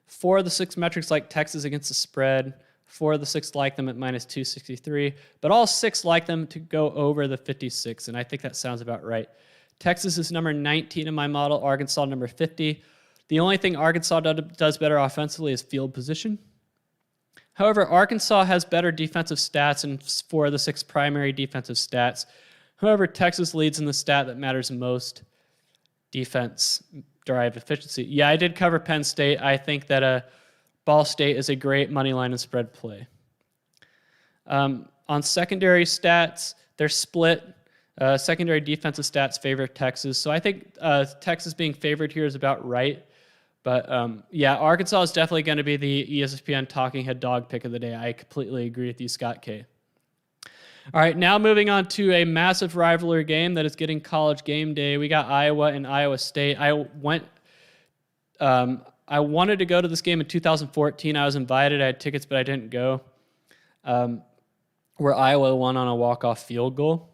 4 of the 6 metrics like Texas against the spread. 4 of the 6 like them at minus 263, but all 6 like them to go over the 56, and I think that sounds about right. Texas is number 19 in my model, Arkansas number 50. The only thing Arkansas does better offensively is field position. However, Arkansas has better defensive stats in 4 of the 6 primary defensive stats. However, Texas leads in the stat that matters most, defense-derived efficiency. Yeah, I did cover Penn State. I think that Ball State is a great money line and spread play. On secondary stats, they're split. Secondary defensive stats favor Texas. So I think Texas being favored here is about right. But yeah, Arkansas is definitely going to be the ESPN talking head dog pick of the day. I completely agree with you, Scott K. All right, now moving on to a massive rivalry game that is getting college game day. We got Iowa and Iowa State. I wanted to go to this game in 2014. I was invited. I had tickets, but I didn't go. Where Iowa won on a walk-off field goal.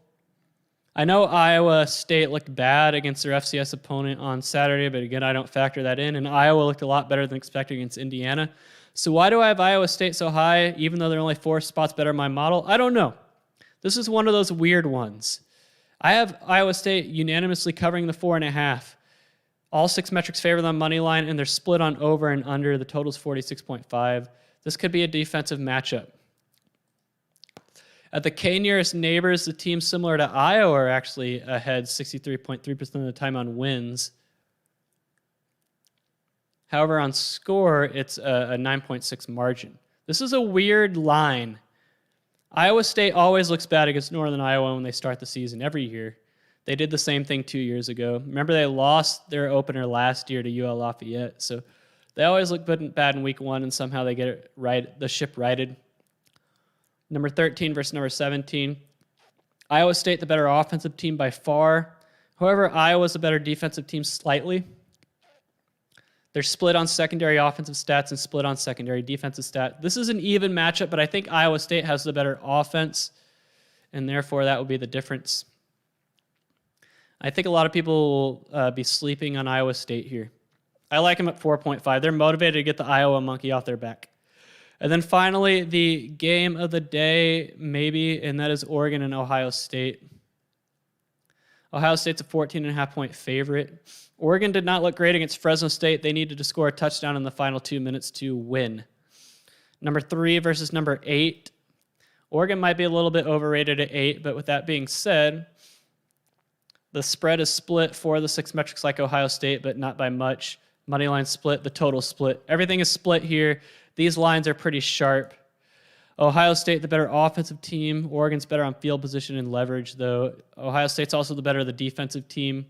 I know Iowa State looked bad against their FCS opponent on Saturday, but again, I don't factor that in. And Iowa looked a lot better than expected against Indiana. So why do I have Iowa State so high, even though they're only 4 spots better in my model? I don't know. This is one of those weird ones. I have Iowa State unanimously covering the 4.5. All 6 metrics favor them money line, and they're split on over and under. The total's 46.5. This could be a defensive matchup. At the K nearest neighbors, the teams similar to Iowa are actually ahead 63.3% of the time on wins. However, on score, it's a 9.6 margin. This is a weird line. Iowa State always looks bad against Northern Iowa when they start the season every year. They did the same thing 2 years ago. Remember, they lost their opener last year to UL Lafayette, so they always look bad in week 1, and somehow they get it right, the ship righted. Number 13 versus number 17. Iowa State, the better offensive team by far. However, Iowa's the better defensive team slightly. They're split on secondary offensive stats and split on secondary defensive stats. This is an even matchup, but I think Iowa State has the better offense, and therefore that would be the difference. I think a lot of people will be sleeping on Iowa State here. I like them at 4.5. They're motivated to get the Iowa monkey off their back. And then finally, the game of the day, maybe, and that is Oregon and Ohio State. Ohio State's a 14.5-point favorite. Oregon did not look great against Fresno State. They needed to score a touchdown in the final 2 minutes to win. Number 3 versus number 8. Oregon might be a little bit overrated at 8, but with that being said, the spread is split for the 6 metrics like Ohio State, but not by much. Money line split, the total split. Everything is split here. These lines are pretty sharp. Ohio State, the better offensive team. Oregon's better on field position and leverage, though. Ohio State's also the better of the defensive team.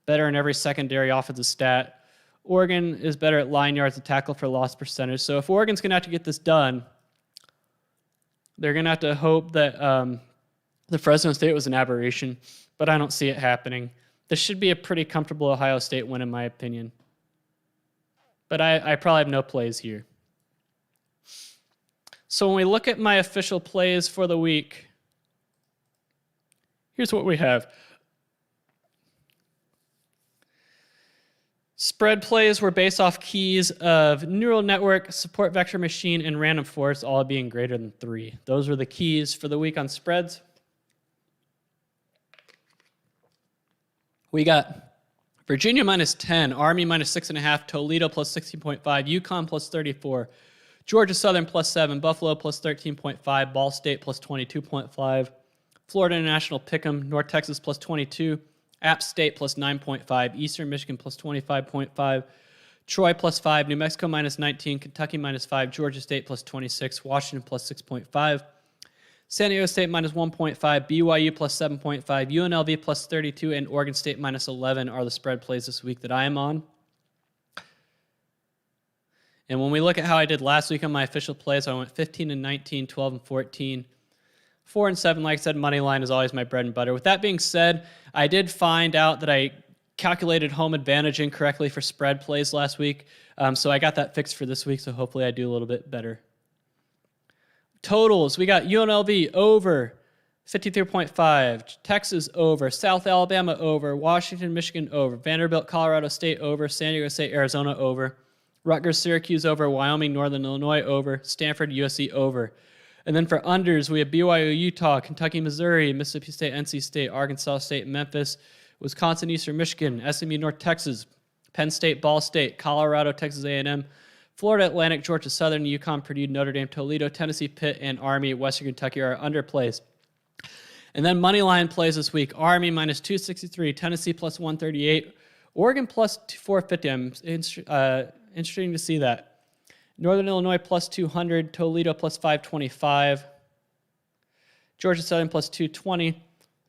Better in every secondary offensive stat. Oregon is better at line yards and tackle for loss percentage. So if Oregon's going to have to get this done, they're going to have to hope that the Fresno State was an aberration, but I don't see it happening. This should be a pretty comfortable Ohio State win, in my opinion. But I probably have no plays here. So when we look at my official plays for the week, here's what we have. Spread plays were based off keys of neural network, support vector machine, and random forest, all being greater than 3. Those were the keys for the week on spreads. We got Virginia minus 10, Army minus 6.5, Toledo plus 16.5, UConn plus 34, Georgia Southern +7, Buffalo +13.5, Ball State +22.5, Florida International Pick'em, North Texas +22, App State +9.5, Eastern Michigan +25.5, Troy +5, New Mexico -19, Kentucky -5, Georgia State +26, Washington +6.5, San Diego State -1.5, BYU +7.5, UNLV +32, and Oregon State -11 are the spread plays this week that I am on. And when we look at how I did last week on my official plays, I went 15-19, 12-14, 4-7. Like I said, money line is always my bread and butter. With that being said, I did find out that I calculated home advantage incorrectly for spread plays last week. So I got that fixed for this week, so hopefully I do a little bit better. Totals, we got UNLV over 53.5, Texas over, South Alabama over, Washington, Michigan over, Vanderbilt, Colorado State over, San Diego State, Arizona over, Rutgers, Syracuse over, Wyoming, Northern Illinois over, Stanford, USC over. And then for unders, we have BYUUtah, Kentucky, Missouri, Mississippi State, NC State, Arkansas State, Memphis, Wisconsin, Eastern Michigan, SMU North Texas, Penn State, Ball State, Colorado, Texas A&M, Florida Atlantic, Georgia Southern, UConn, Purdue, Notre Dame, Toledo, Tennessee, Pitt, and Army, Western Kentucky are under plays. And then money line plays this week. Army -263, Tennessee +138, Oregon +450. I'm interesting to see that. Northern Illinois +200, Toledo +525, Georgia Southern +220,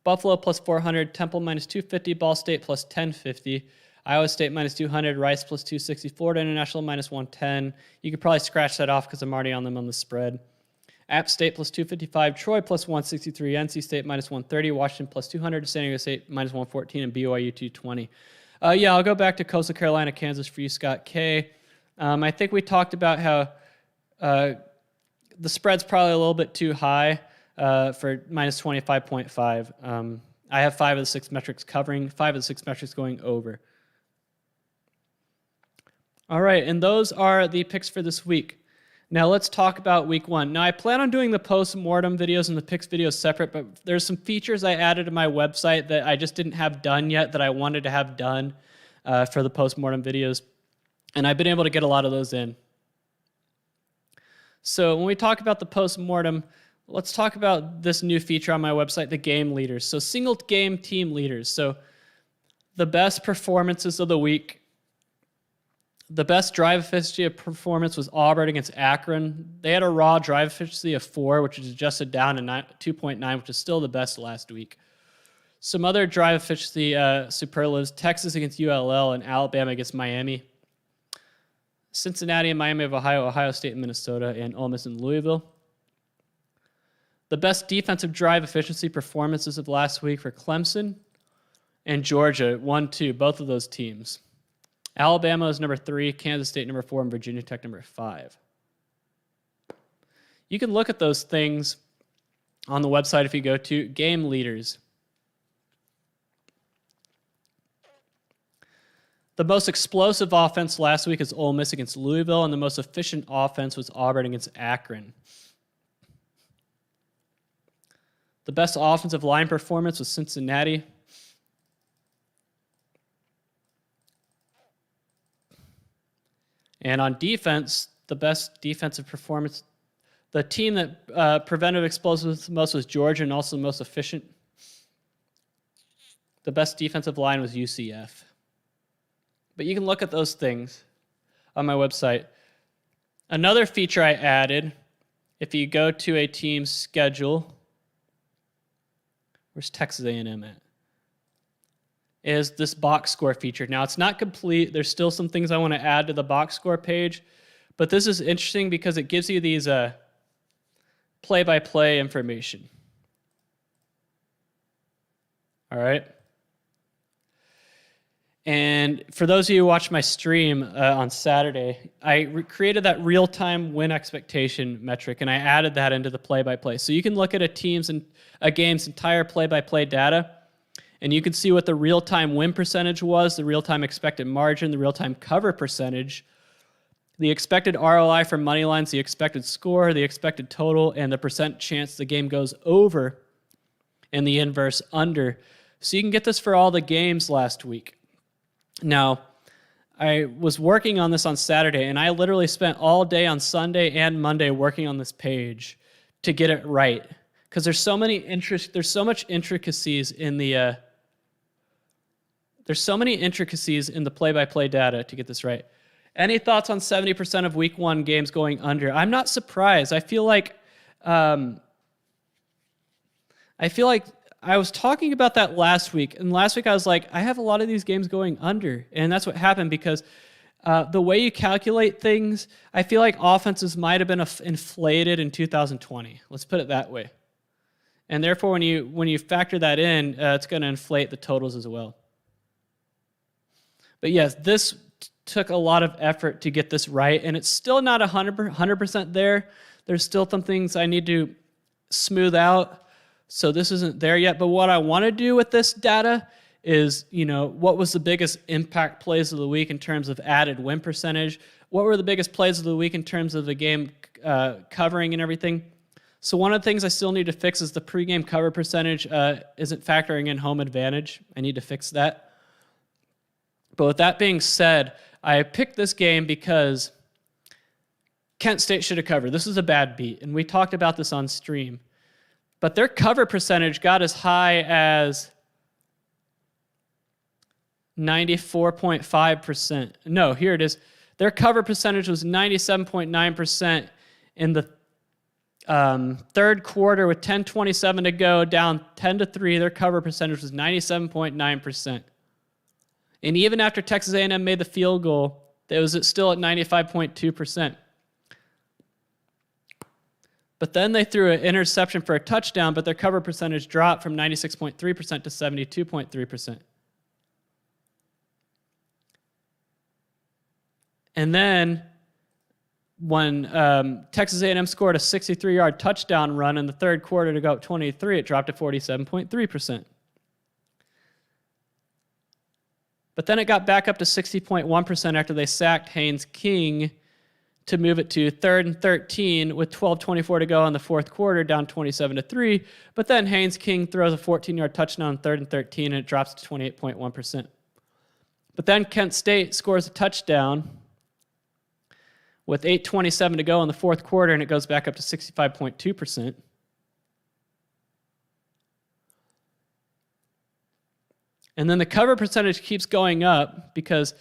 Buffalo +400, Temple -250, Ball State +1050, Iowa State -200, Rice +260, Florida International -110. You could probably scratch that off because I'm already on them on the spread. App State +255, Troy +163, NC State -130, Washington +200, San Diego State -114, and BYU 220. Yeah, I'll go back to Coastal Carolina, Kansas for you, Scott K. I think we talked about how the spread's probably a little bit too high for -25.5. I have 5 of the 6 metrics covering, 5 of the 6 metrics going over. All right, and those are the picks for this week. Now let's talk about week 1. Now I plan on doing the post-mortem videos and the picks videos separate, but there's some features I added to my website that I just didn't have done yet that I wanted to have done for the post-mortem videos, and I've been able to get a lot of those in. So when we talk about the post-mortem, let's talk about this new feature on my website, the game leaders. So single game team leaders. So the best performances of the week. The best drive efficiency of performance was Auburn against Akron. They had a raw drive efficiency of 4, which is adjusted down to 2.9, which is still the best last week. Some other drive efficiency superlatives: Texas against ULL and Alabama against Miami. Cincinnati and Miami of Ohio, Ohio State and Minnesota, and Ole Miss and Louisville. The best defensive drive efficiency performances of last week for Clemson and Georgia, 1-2, both of those teams. Alabama is number 3, Kansas State number 4, and Virginia Tech number 5. You can look at those things on the website if you go to Game Leaders. The most explosive offense last week is Ole Miss against Louisville, and the most efficient offense was Auburn against Akron. The best offensive line performance was Cincinnati. And on defense, the best defensive performance, the team that prevented explosives the most was Georgia, and also the most efficient. The best defensive line was UCF. But you can look at those things on my website. Another feature I added, if you go to a team's schedule, where's Texas A&M at? Is this box score feature. Now, it's not complete. There's still some things I want to add to the box score page, but this is interesting because it gives you these play-by-play information. All right? And for those of you who watched my stream on Saturday, I created that real-time win expectation metric, and I added that into the play-by-play. So you can look at a game's entire play-by-play data, and you can see what the real-time win percentage was, the real-time expected margin, the real-time cover percentage, the expected ROI for money lines, the expected score, the expected total, and the percent chance the game goes over, and the inverse under. So you can get this for all the games last week. Now, I was working on this on Saturday, and I literally spent all day on Sunday and Monday working on this page to get it right, because there's so much intricacies in the play-by-play data to get this right. Any thoughts on 70% of Week 1 games going under? I'm not surprised. I feel like I was talking about that last week, and last week I was like, I have a lot of these games going under, and that's what happened because the way you calculate things, I feel like offenses might have been inflated in 2020. Let's put it that way. And therefore, when you factor that in, it's going to inflate the totals as well. But yes, this took a lot of effort to get this right, and it's still not 100% there. There's still some things I need to smooth out, so this isn't there yet. But what I want to do with this data is, what was the biggest impact plays of the week in terms of added win percentage? What were the biggest plays of the week in terms of the game covering and everything? So one of the things I still need to fix is the pregame cover percentage isn't factoring in home advantage. I need to fix that. But with that being said, I picked this game because Kent State should have covered. This is a bad beat, and we talked about this on stream. But their cover percentage got as high as 94.5%. No, here it is. Their cover percentage was 97.9% in the third quarter with 10:27 to go, down 10-3. Their cover percentage was 97.9%. And even after Texas A&M made the field goal, it was still at 95.2%. But then they threw an interception for a touchdown, but their cover percentage dropped from 96.3% to 72.3%. And then when Texas A&M scored a 63-yard touchdown run in the third quarter to go up 23, it dropped to 47.3%. But then it got back up to 60.1% after they sacked Haynes King to move it to 3rd and 13 with 12:24 to go in the fourth quarter, down 27-3. But then Haynes King throws a 14-yard touchdown on 3rd and 13, and it drops to 28.1%. But then Kent State scores a touchdown with 8:27 to go in the fourth quarter, and it goes back up to 65.2%. And then the cover percentage keeps going up because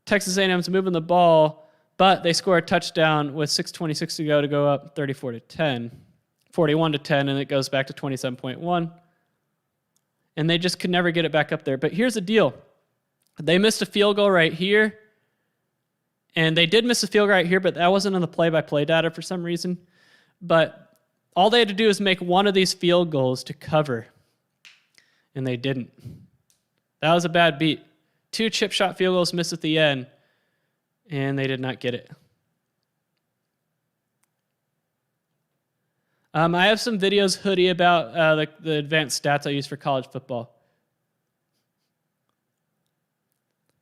Texas A&M's moving the ball, but they score a touchdown with 6:26 to go up 41-10, and it goes back to 27.1. And they just could never get it back up there. But here's the deal. They missed a field goal right here, and they did miss a field goal right here, but that wasn't in the play-by-play data for some reason. But all they had to do is make one of these field goals to cover, and they didn't. That was a bad beat. 2 chip shot field goals missed at the end, and they did not get it. I have some videos, Hoodie, about the advanced stats I use for college football.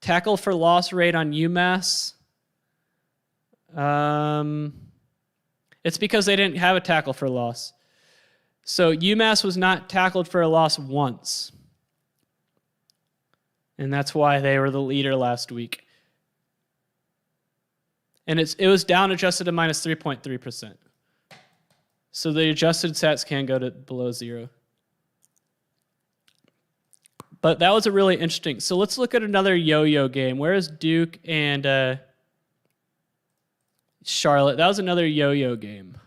Tackle for loss rate on UMass. It's because they didn't have a tackle for loss. So UMass was not tackled for a loss once. And that's why they were the leader last week. And it was down adjusted to minus 3.3%. So the adjusted stats can go to below 0. But that was a really interesting. So let's look at another yo-yo game. Where is Duke and Charlotte? That was another yo-yo game.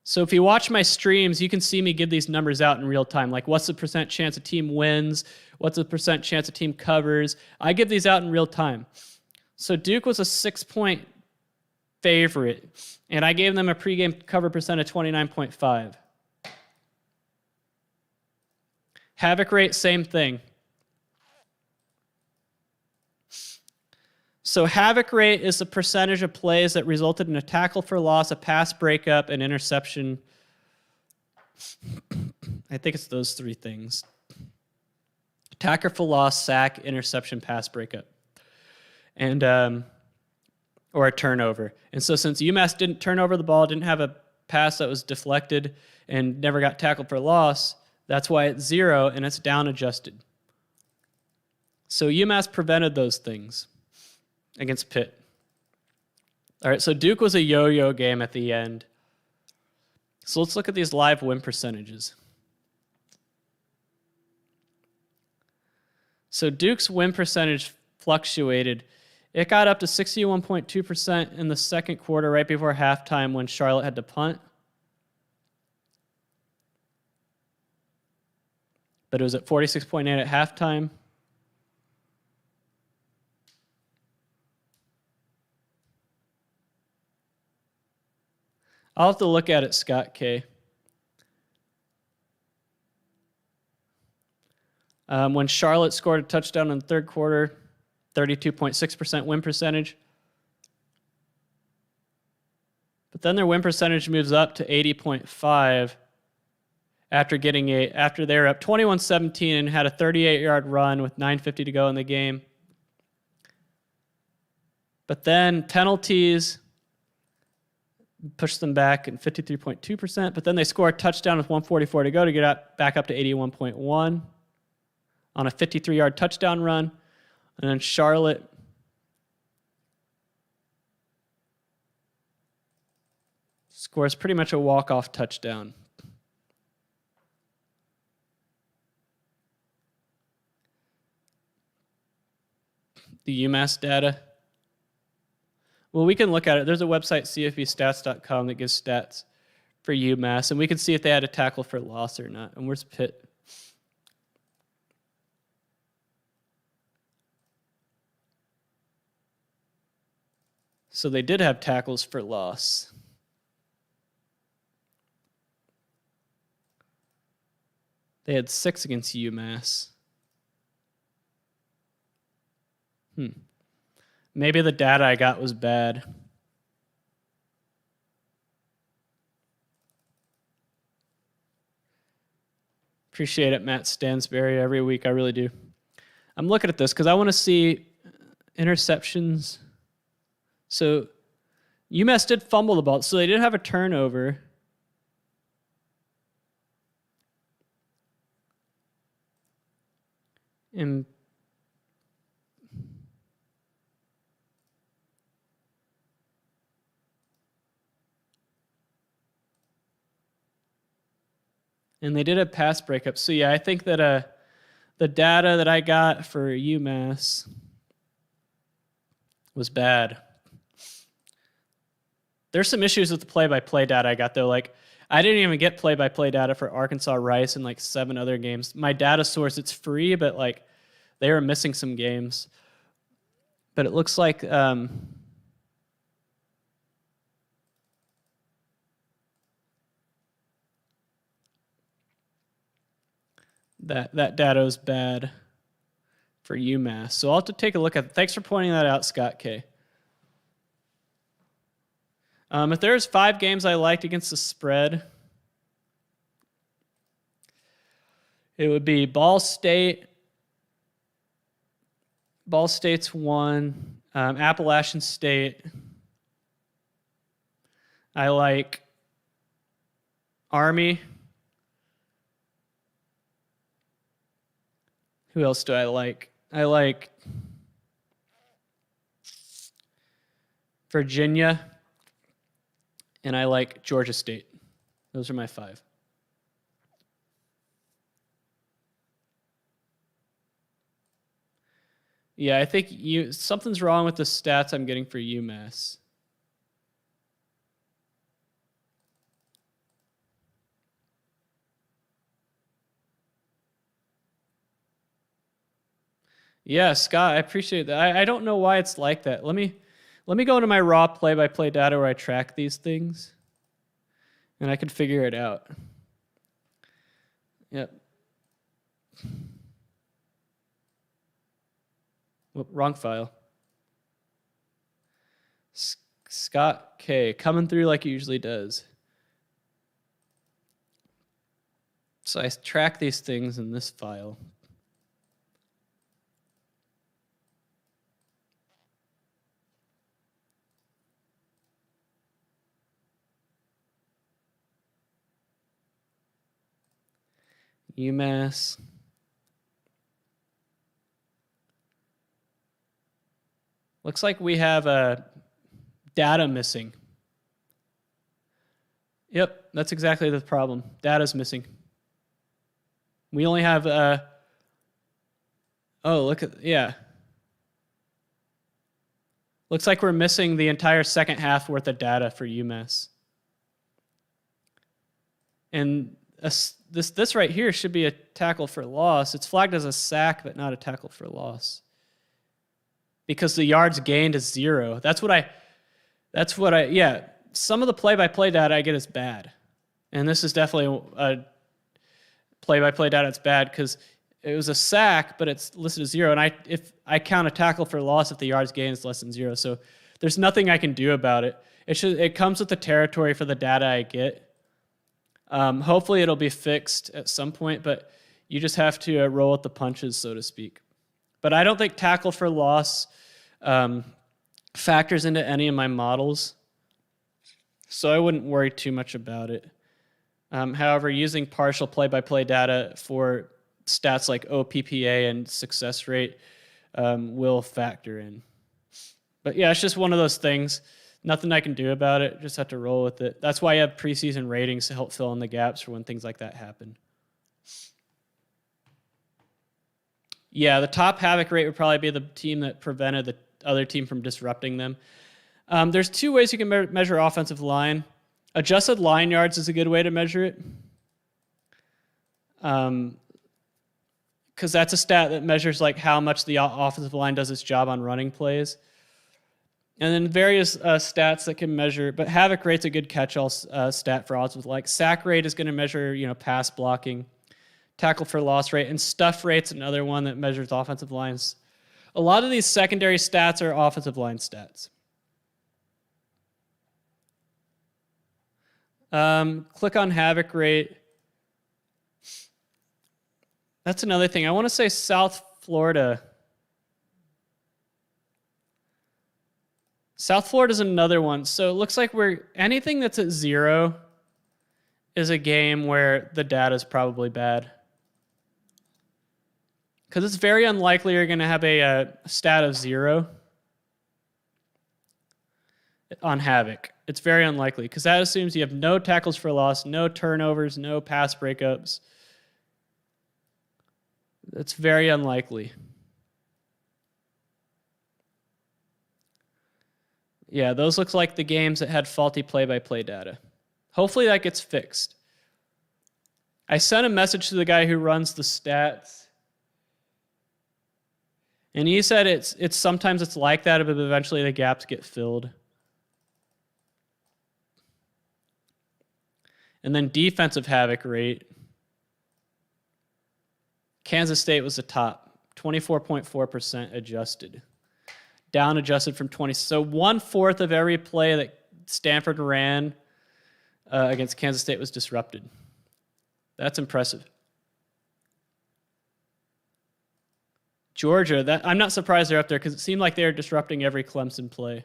So if you watch my streams, you can see me give these numbers out in real time. Like, what's the % chance a team wins? What's the % chance a team covers? I give these out in real time. So Duke was a 6-point favorite, and I gave them a pregame cover % of 29.5. Havoc rate, same thing. So havoc rate is the percentage of plays that resulted in a tackle for loss, a pass breakup, an interception. I think it's those 3 things. Tackle for loss, sack, interception, pass breakup. And or a turnover. And so since UMass didn't turn over the ball, didn't have a pass that was deflected, and never got tackled for loss, That's why it's 0 and it's down adjusted. So UMass prevented those things against Pitt. All right, so Duke was a yo-yo game at the end. So let's look at these live win percentages. So Duke's win percentage fluctuated. It got up to 61.2% in the second quarter right before halftime when Charlotte had to punt. But it was at 46.8 at halftime. I'll have to look at it, Scott K. When Charlotte scored a touchdown in the third quarter, 32.6% win percentage. But then their win percentage moves up to 80.5 after they were up 21-17 and had a 38-yard run with 9:50 to go in the game. But then penalties pushed them back in 53.2%, but then they score a touchdown with 1:44 to go to get back up to 81.1 on a 53-yard touchdown run. And then Charlotte scores pretty much a walk-off touchdown. The UMass data. Well, we can look at it. There's a website, cfbstats.com, that gives stats for UMass, and we can see if they had a tackle for loss or not. And where's Pitt? So they did have tackles for loss. They had 6 against UMass. Maybe the data I got was bad. Appreciate it, Matt Stansberry, every week. I really do. I'm looking at this because I want to see interceptions. So UMass did fumble the ball, so they did have a turnover. And they did have pass breakups. So yeah, I think that the data that I got for UMass was bad. There's some issues with the play-by-play data I got, though. Like, I didn't even get play-by-play data for Arkansas Rice and like 7 other games. My data source, it's free, but like they were missing some games. But it looks like that data is bad for UMass. So I'll have to take a look at it. Thanks for pointing that out, Scott K. If there's 5 games I liked against the spread, it would be Ball State. Ball State's 1. Appalachian State. I like Army. Who else do I like? I like Virginia, and I like Georgia State. Those are my 5. Yeah, I think something's wrong with the stats I'm getting for UMass. Yeah, Scott, I appreciate that. I don't know why it's like that. Let me go into my raw play-by-play data where I track these things, and I can figure it out. Yep. Whoop, wrong file. Scott K, coming through like he usually does. So I track these things in this file. UMass. Looks like we have data missing. Yep, that's exactly the problem. Data's missing. We only have, yeah. Looks like we're missing the entire second half worth of data for UMass. And this right here should be a tackle for loss. It's flagged as a sack, but not a tackle for loss. Because the yards gained is 0. Yeah. Some of the play-by-play data I get is bad. And this is definitely a play-by-play data that's bad because it was a sack, but it's listed as 0. And if I count a tackle for loss if the yards gained is less than 0. So there's nothing I can do about it. It comes with the territory for the data I get. Hopefully it'll be fixed at some point, but you just have to roll with the punches, so to speak. But I don't think tackle for loss factors into any of my models, so I wouldn't worry too much about it. However, using partial play-by-play data for stats like OPPA and success rate will factor in. But yeah, it's just one of those things. Nothing I can do about it. Just have to roll with it. That's why you have preseason ratings to help fill in the gaps for when things like that happen. Yeah, the top havoc rate would probably be the team that prevented the other team from disrupting them. There's 2 ways you can measure offensive line. Adjusted line yards is a good way to measure it. Because that's a stat that measures like how much the offensive line does its job on running plays. And then various stats that can measure, but havoc rate's a good catch-all stat for offensive. Like sack rate is going to measure, pass blocking, tackle for loss rate, and stuff rate's another one that measures offensive lines. A lot of these secondary stats are offensive line stats. Click on havoc rate. That's another thing. I want to say South Florida. South Florida is another one. So it looks like anything that's at 0 is a game where the data is probably bad. Because it's very unlikely you're going to have a stat of 0 on havoc. It's very unlikely because that assumes you have no tackles for loss, no turnovers, no pass breakups. It's very unlikely. Yeah, those look like the games that had faulty play-by-play data. Hopefully that gets fixed. I sent a message to the guy who runs the stats, and he said it's sometimes it's like that, but eventually the gaps get filled. And then defensive havoc rate. Kansas State was the top, 24.4% adjusted. Down adjusted from 20. So 1/4 of every play that Stanford ran against Kansas State was disrupted. That's impressive. Georgia, I'm not surprised they're up there because it seemed like they were disrupting every Clemson play.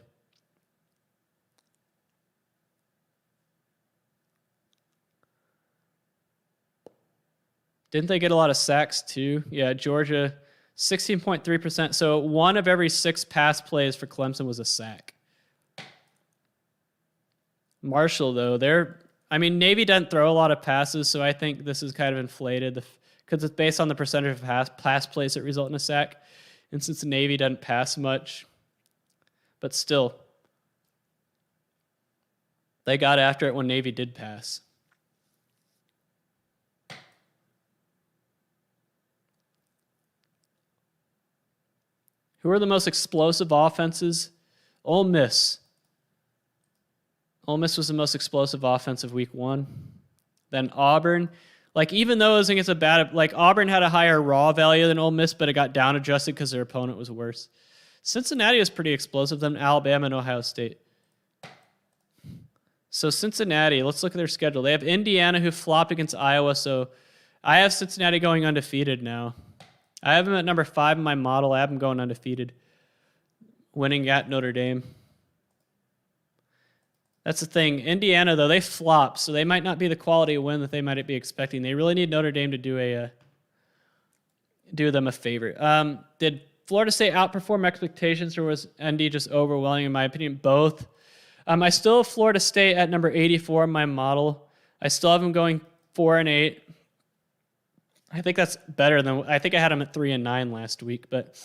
Didn't they get a lot of sacks too? Yeah, Georgia, 16.3%. So 1 of every 6 pass plays for Clemson was a sack. Marshall, though, Navy doesn't throw a lot of passes, so I think this is kind of inflated because it's based on the percentage of pass plays that result in a sack. And since the Navy doesn't pass much, but still, they got after it when Navy did pass. Who are the most explosive offenses? Ole Miss. Ole Miss was the most explosive offense of week 1. Then Auburn. Even though it was against Auburn had a higher raw value than Ole Miss, but it got down adjusted because their opponent was worse. Cincinnati was pretty explosive, then Alabama and Ohio State. So Cincinnati, let's look at their schedule. They have Indiana, who flopped against Iowa, so I have Cincinnati going undefeated now. I have them at number 5 in my model. I have them going undefeated, winning at Notre Dame. That's the thing. Indiana, though, they flopped, so they might not be the quality win that they might be expecting. They really need Notre Dame to do them a favor. Did Florida State outperform expectations, or was ND just overwhelming? In my opinion, both. I still have Florida State at number 84 in my model. I still have them going 4-8. I think that's better than I think I had them at 3-9 last week, but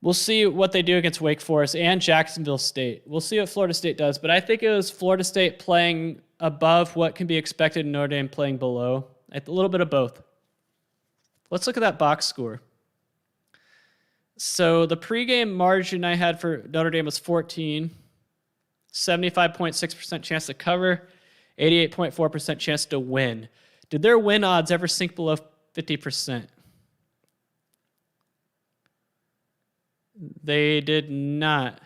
we'll see what they do against Wake Forest and Jacksonville State. We'll see what Florida State does, but I think it was Florida State playing above what can be expected and Notre Dame playing below. A little bit of both. Let's look at that box score. So the pregame margin I had for Notre Dame was 14, 75.6% chance to cover, 88.4% chance to win. Did their win odds ever sink below 50%? They did not.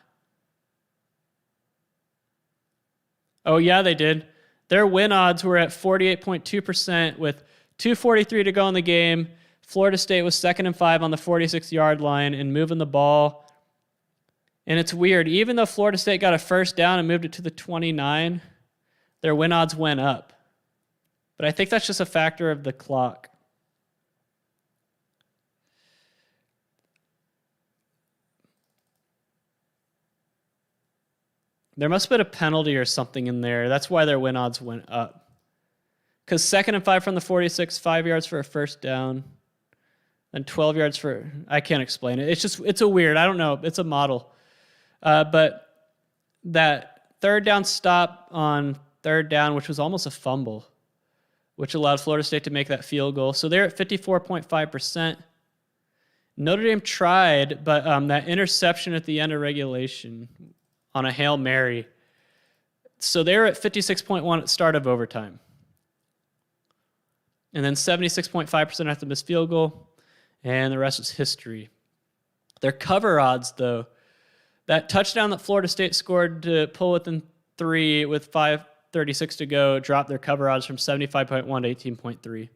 Oh, yeah, they did. Their win odds were at 48.2% with 2:43 to go in the game. Florida State was 2nd and 5 on the 46-yard line and moving the ball. And it's weird. Even though Florida State got a first down and moved it to the 29, their win odds went up. But I think that's just a factor of the clock. There must have been a penalty or something in there. That's why their win odds went up. Because 2nd and 5 from the 46, 5 yards for a first down, and 12 yards for, I can't explain it. It's a weird, I don't know. It's a model. But that third down stop on third down, which was almost a fumble, which allowed Florida State to make that field goal. So they're at 54.5%. Notre Dame tried, but that interception at the end of regulation on a Hail Mary. So they're at 56.1 at start of overtime. And then 76.5% after the missed field goal, and the rest was history. Their cover odds, though, that touchdown that Florida State scored to pull within 3 with 5:36 to go dropped their cover odds from 75.1 to 18.3.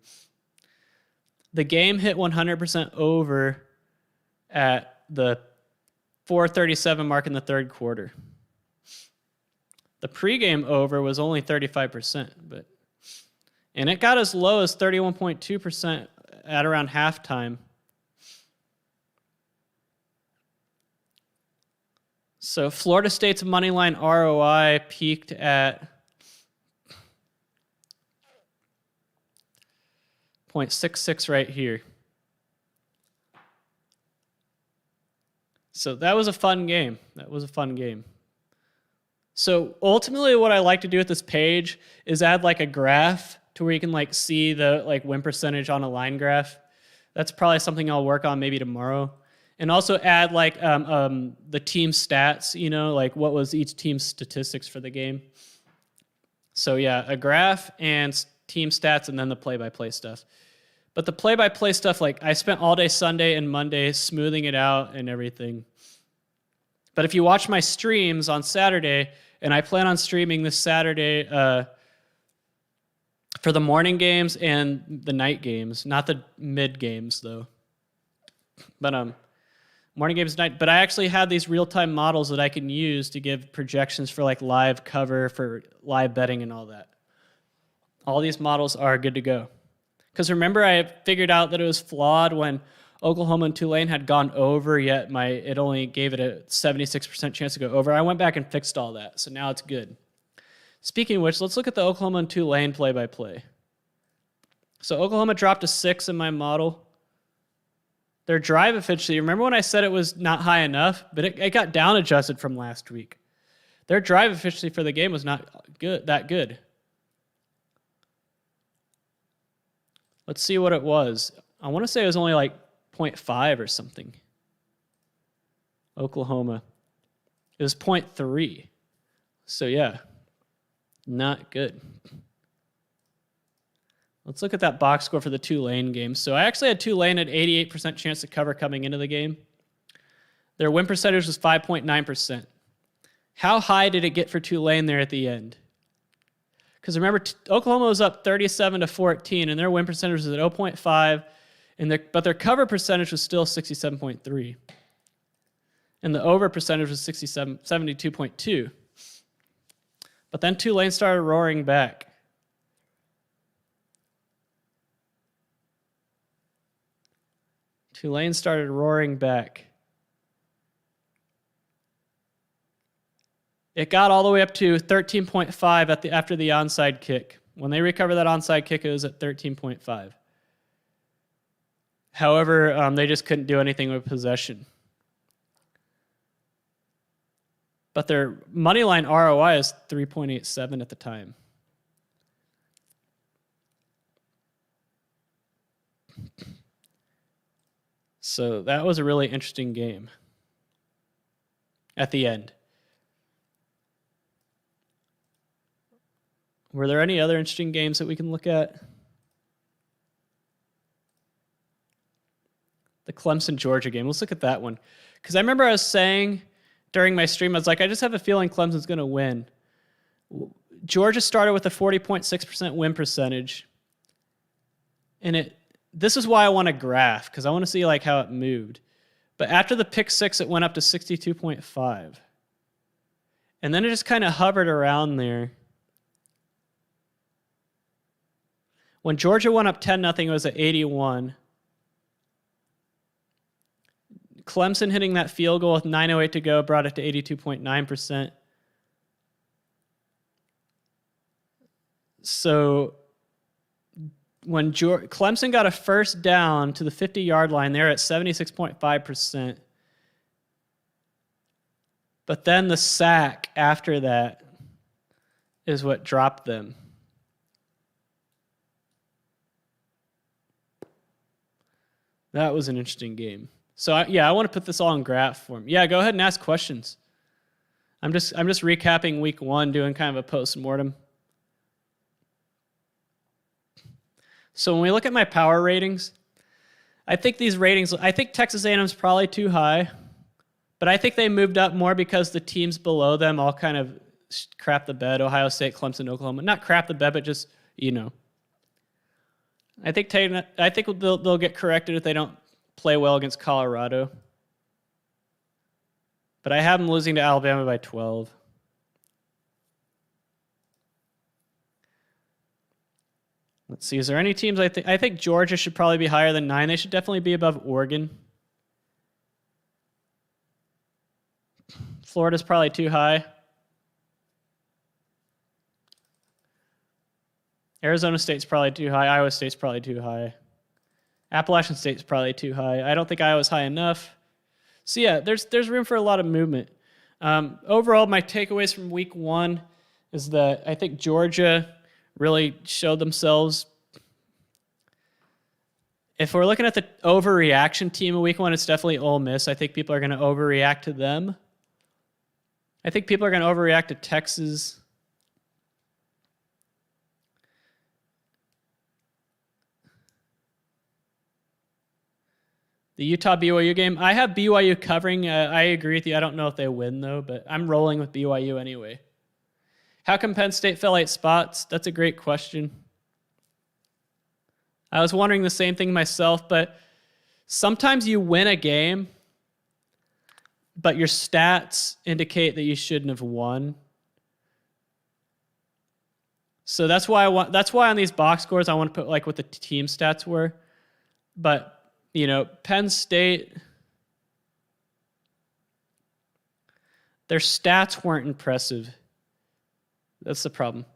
The game hit 100% over at the 4:37 mark in the third quarter. The pregame over was only 35%, and it got as low as 31.2% at around halftime. So Florida State's moneyline ROI peaked at 0.66 right here. So that was a fun game. So ultimately what I like to do with this page is add like a graph to where you can like see the like win percentage on a line graph. That's probably something I'll work on maybe tomorrow. And also add like the team stats, like what was each team's statistics for the game. So yeah, a graph and team stats and then the play-by-play stuff. But the play-by-play stuff, like I spent all day Sunday and Monday smoothing it out and everything. But if you watch my streams on Saturday, and I plan on streaming this Saturday for the morning games and the night games, not the mid games though. But morning games, night. But I actually have these real-time models that I can use to give projections for like live cover, for live betting and all that. All these models are good to go. Because remember, I figured out that it was flawed when Oklahoma and Tulane had gone over, yet it only gave it a 76% chance to go over. I went back and fixed all that, so now it's good. Speaking of which, let's look at the Oklahoma and Tulane play-by-play. So Oklahoma dropped a 6 in my model. Their drive efficiency, remember when I said it was not high enough? But it got down adjusted from last week. Their drive efficiency for the game was not that good. Let's see what it was. I want to say it was only like 0.5 or something. Oklahoma. It was 0.3. So yeah, not good. Let's look at that box score for the Tulane game. So I actually had Tulane at 88% chance to cover coming into the game. Their win percentage was 5.9%. How high did it get for Tulane there at the end? Because remember, Oklahoma was up 37-14, and their win percentage was at 0.5, but their cover percentage was still 67.3. And the over percentage was 72.2. But then Tulane started roaring back. Tulane started roaring back. It got all the way up to 13.5 after the onside kick. When they recovered that onside kick, it was at 13.5. However, they just couldn't do anything with possession. But their moneyline ROI is 3.87 at the time. So that was a really interesting game at the end. Were there any other interesting games that we can look at? The Clemson-Georgia game. Let's look at that one. Because I remember I was saying during my stream, I was like, I just have a feeling Clemson's going to win. Georgia started with a 40.6% win percentage. And this is why I want a graph, because I want to see like how it moved. But after the pick six, it went up to 62.5. And then it just kind of hovered around there. When Georgia went up 10-0, it was at 81. Clemson hitting that field goal with 9:08 to go brought it to 82.9%. So when Clemson got a first down to the 50-yard line, they're at 76.5%. But then the sack after that is what dropped them. That was an interesting game. So I want to put this all in graph form. Yeah, go ahead and ask questions. I'm just recapping week one, doing kind of a post-mortem. So when we look at my power ratings, I think Texas A&M's probably too high, but I think they moved up more because the teams below them all kind of crap the bed. Ohio State, Clemson, Oklahoma. Not crap the bed, but just, I think they'll get corrected if they don't play well against Colorado. But I have them losing to Alabama by 12. Let's see, is there any teams I think Georgia should probably be higher than 9. They should definitely be above Oregon. Florida's probably too high. Arizona State's probably too high. Iowa State's probably too high. Appalachian State's probably too high. I don't think Iowa's high enough. So yeah, there's room for a lot of movement. Overall, my takeaways from week one is that I think Georgia really showed themselves. If we're looking at the overreaction team of week one, it's definitely Ole Miss. I think people are going to overreact to them. I think people are going to overreact to Texas. The Utah-BYU game, I have BYU covering. I agree with you. I don't know if they win, though, but I'm rolling with BYU anyway. How come Penn State fell 8 spots? That's a great question. I was wondering the same thing myself, but sometimes you win a game, but your stats indicate that you shouldn't have won. So that's why on these box scores I want to put like what the team stats were. But Penn State, their stats weren't impressive. That's the problem.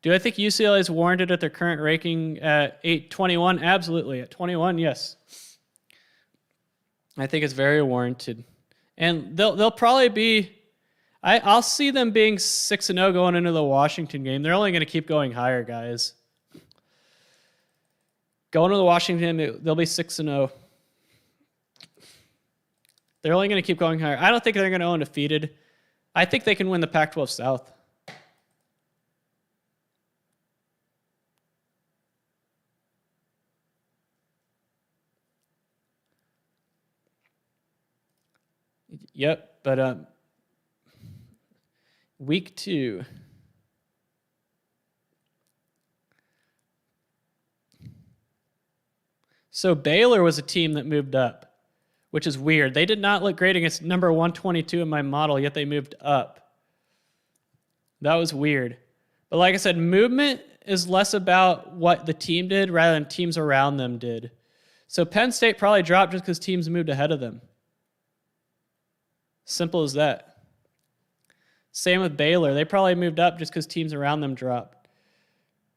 Do I think UCLA is warranted at their current ranking at 821? Absolutely. At 21, yes. I think it's very warranted. And they'll probably be, I'll see them being 6-0 going into the Washington game. They're only going to keep going higher, guys. Going to the Washington, they'll be 6-0. They're only going to keep going higher. I don't think they're going to go undefeated. I think they can win the Pac-12 South. Yep, but week 2. So Baylor was a team that moved up, which is weird. They did not look great against number 122 in my model, yet they moved up. That was weird. But like I said, movement is less about what the team did rather than teams around them did. So Penn State probably dropped just because teams moved ahead of them. Simple as that. Same with Baylor. They probably moved up just because teams around them dropped.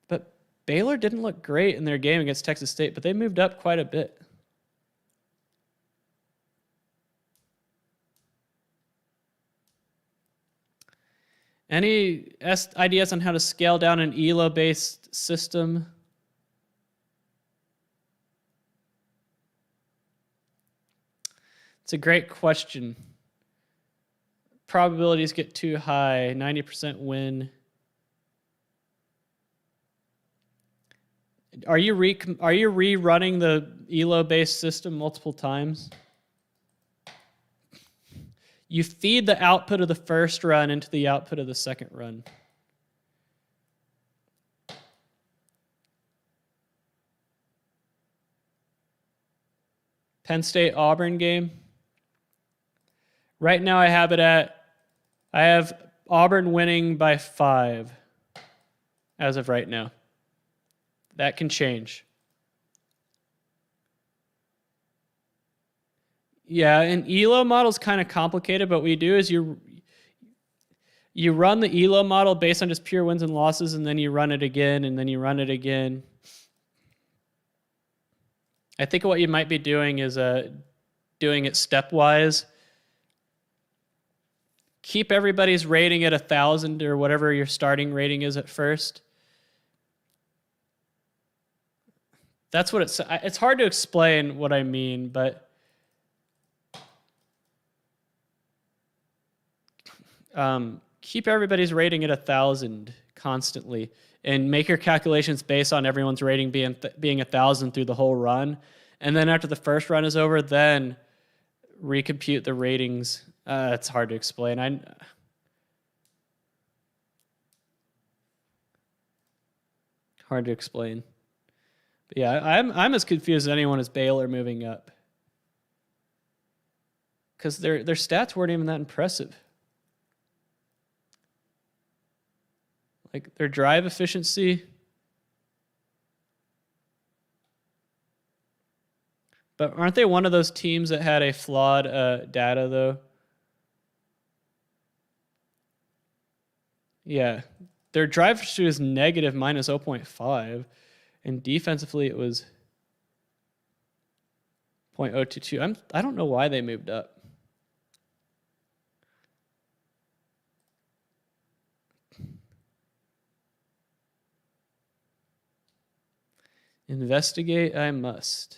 But Baylor didn't look great in their game against Texas State, but they moved up quite a bit. Any ideas on how to scale down an ELO-based system? It's a great question. Probabilities get too high, 90% win. Are you rerunning the ELO-based system multiple times? You feed the output of the first run into the output of the second run. Penn State Auburn game. Right now I have Auburn winning by 5 as of right now. That can change. Yeah, an ELO model is kind of complicated, but what you do is you run the ELO model based on just pure wins and losses, and then you run it again, and then you run it again. I think what you might be doing is doing it stepwise. Keep everybody's rating at 1,000 or whatever your starting rating is at first. That's what it's hard to explain what I mean, but keep everybody's rating at 1,000 constantly, and make your calculations based on everyone's rating being 1,000 through the whole run. And then after the first run is over, then recompute the ratings. It's hard to explain. Hard to explain. But yeah, I'm as confused as anyone as Baylor moving up, because their stats weren't even that impressive. Like their drive efficiency. But aren't they one of those teams that had a flawed data, though? Yeah. Their drive efficiency was negative minus 0.5, and defensively it was 0.022. I don't know why they moved up. Investigate, I must.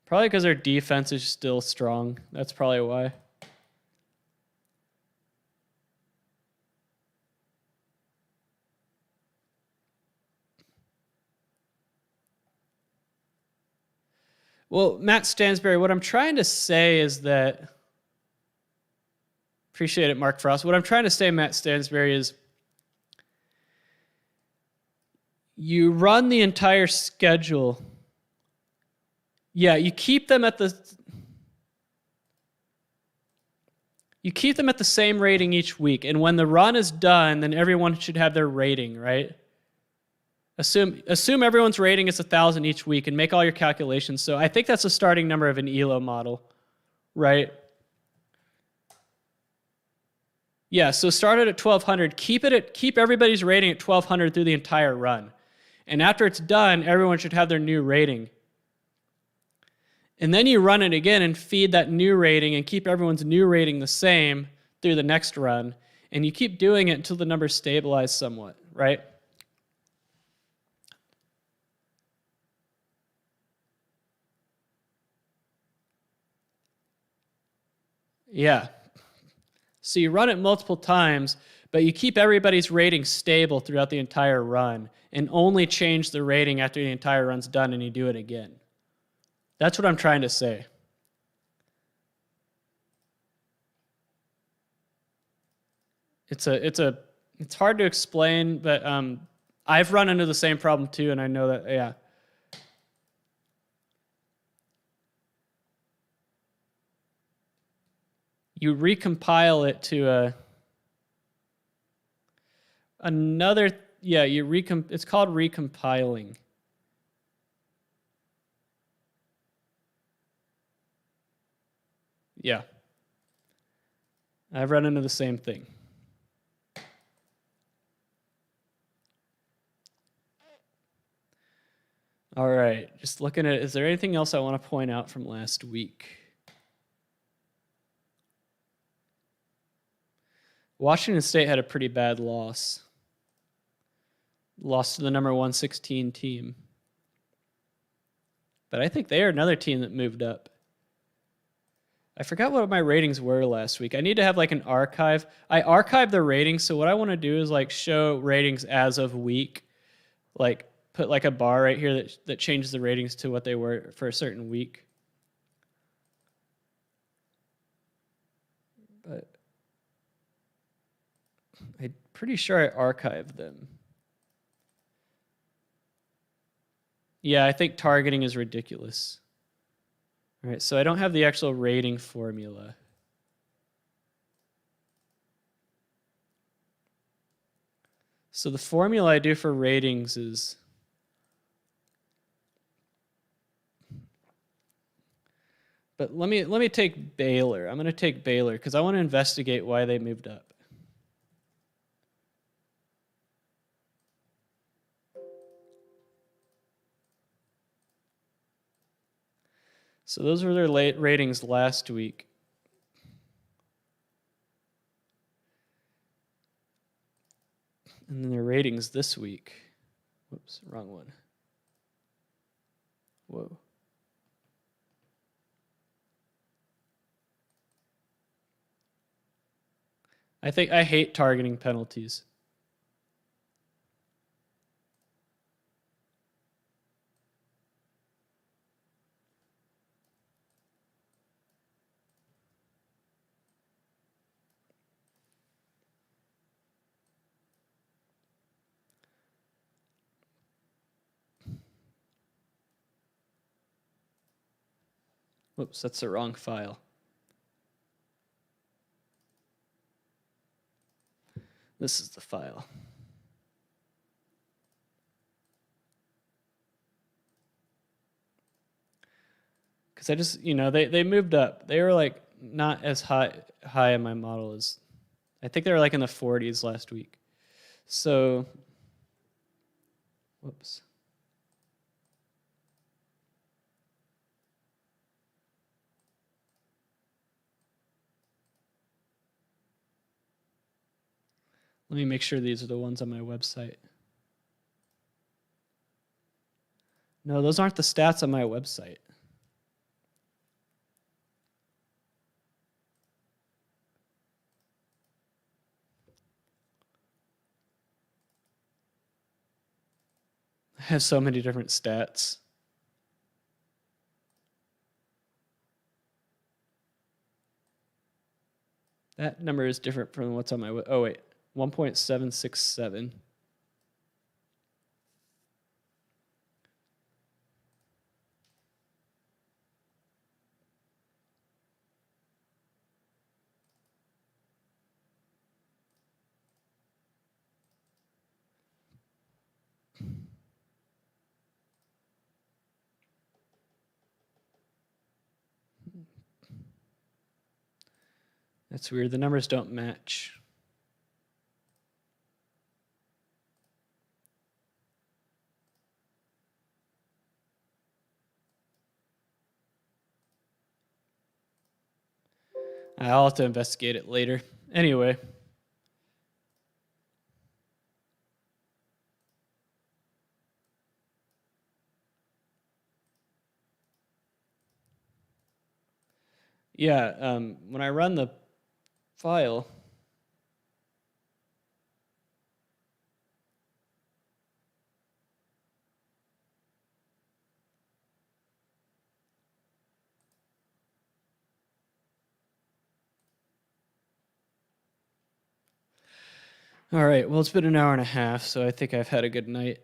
Probably because their defense is still strong. That's probably why. Well, Matt Stansberry, what I'm trying to say is that, appreciate it, Mark Frost. What I'm trying to say, Matt Stansberry, is you run the entire schedule. Yeah, you keep them at the same rating each week, and when the run is done, then everyone should have their rating, right? Assume everyone's rating is 1,000 each week, and make all your calculations. So I think that's the starting number of an ELO model, right? Yeah, so start it at 1,200. Keep everybody's rating at 1,200 through the entire run, and after it's done, everyone should have their new rating. And then you run it again and feed that new rating and keep everyone's new rating the same through the next run. And you keep doing it until the numbers stabilize somewhat, right? Yeah. So you run it multiple times, but you keep everybody's rating stable throughout the entire run and only change the rating after the entire run's done and you do it again. That's what I'm trying to say. It's hard to explain, but I've run into the same problem too, and I know that, yeah. you recompile it to another, it's called recompiling. Yeah. I've run into the same thing. All right, just looking at, is there anything else I want to point out from last week? Washington State had a pretty bad loss. Lost to the number 116 team. But I think they are another team that moved up. I forgot what my ratings were last week. I need to have like an archive. I archive the ratings, so what I want to do is like show ratings as of week. Like put like a bar right here that changes the ratings to what they were for a certain week. But I'm pretty sure I archived them. Yeah, I think targeting is ridiculous. All right, so I don't have the actual rating formula. So the formula I do for ratings is but let me take Baylor. I'm going to take Baylor because I want to investigate why they moved up. So those were their ratings last week. And then their ratings this week. Whoops, wrong one. Whoa. I hate targeting penalties. Whoops, that's the wrong file. This is the file. Because I just, they moved up. They were like not as high in my model as, I think they were like in the 40s last week. So, whoops. Let me make sure these are the ones on my website. No, those aren't the stats on my website. I have so many different stats. That number is different from what's on my website. Oh, wait. 1.767. That's weird. The numbers don't match. I'll have to investigate it later. Anyway. Yeah, when I run the file, all right, well, it's been an hour and a half, so I think I've had a good night.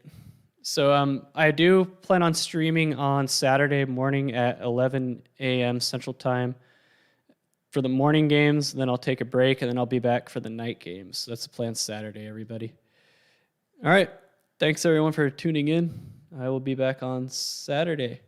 So I do plan on streaming on Saturday morning at 11 a.m. Central Time. for the morning games, then I'll take a break, and then I'll be back for the night games. So that's the plan Saturday, everybody. All right. Thanks, everyone, for tuning in. I will be back on Saturday.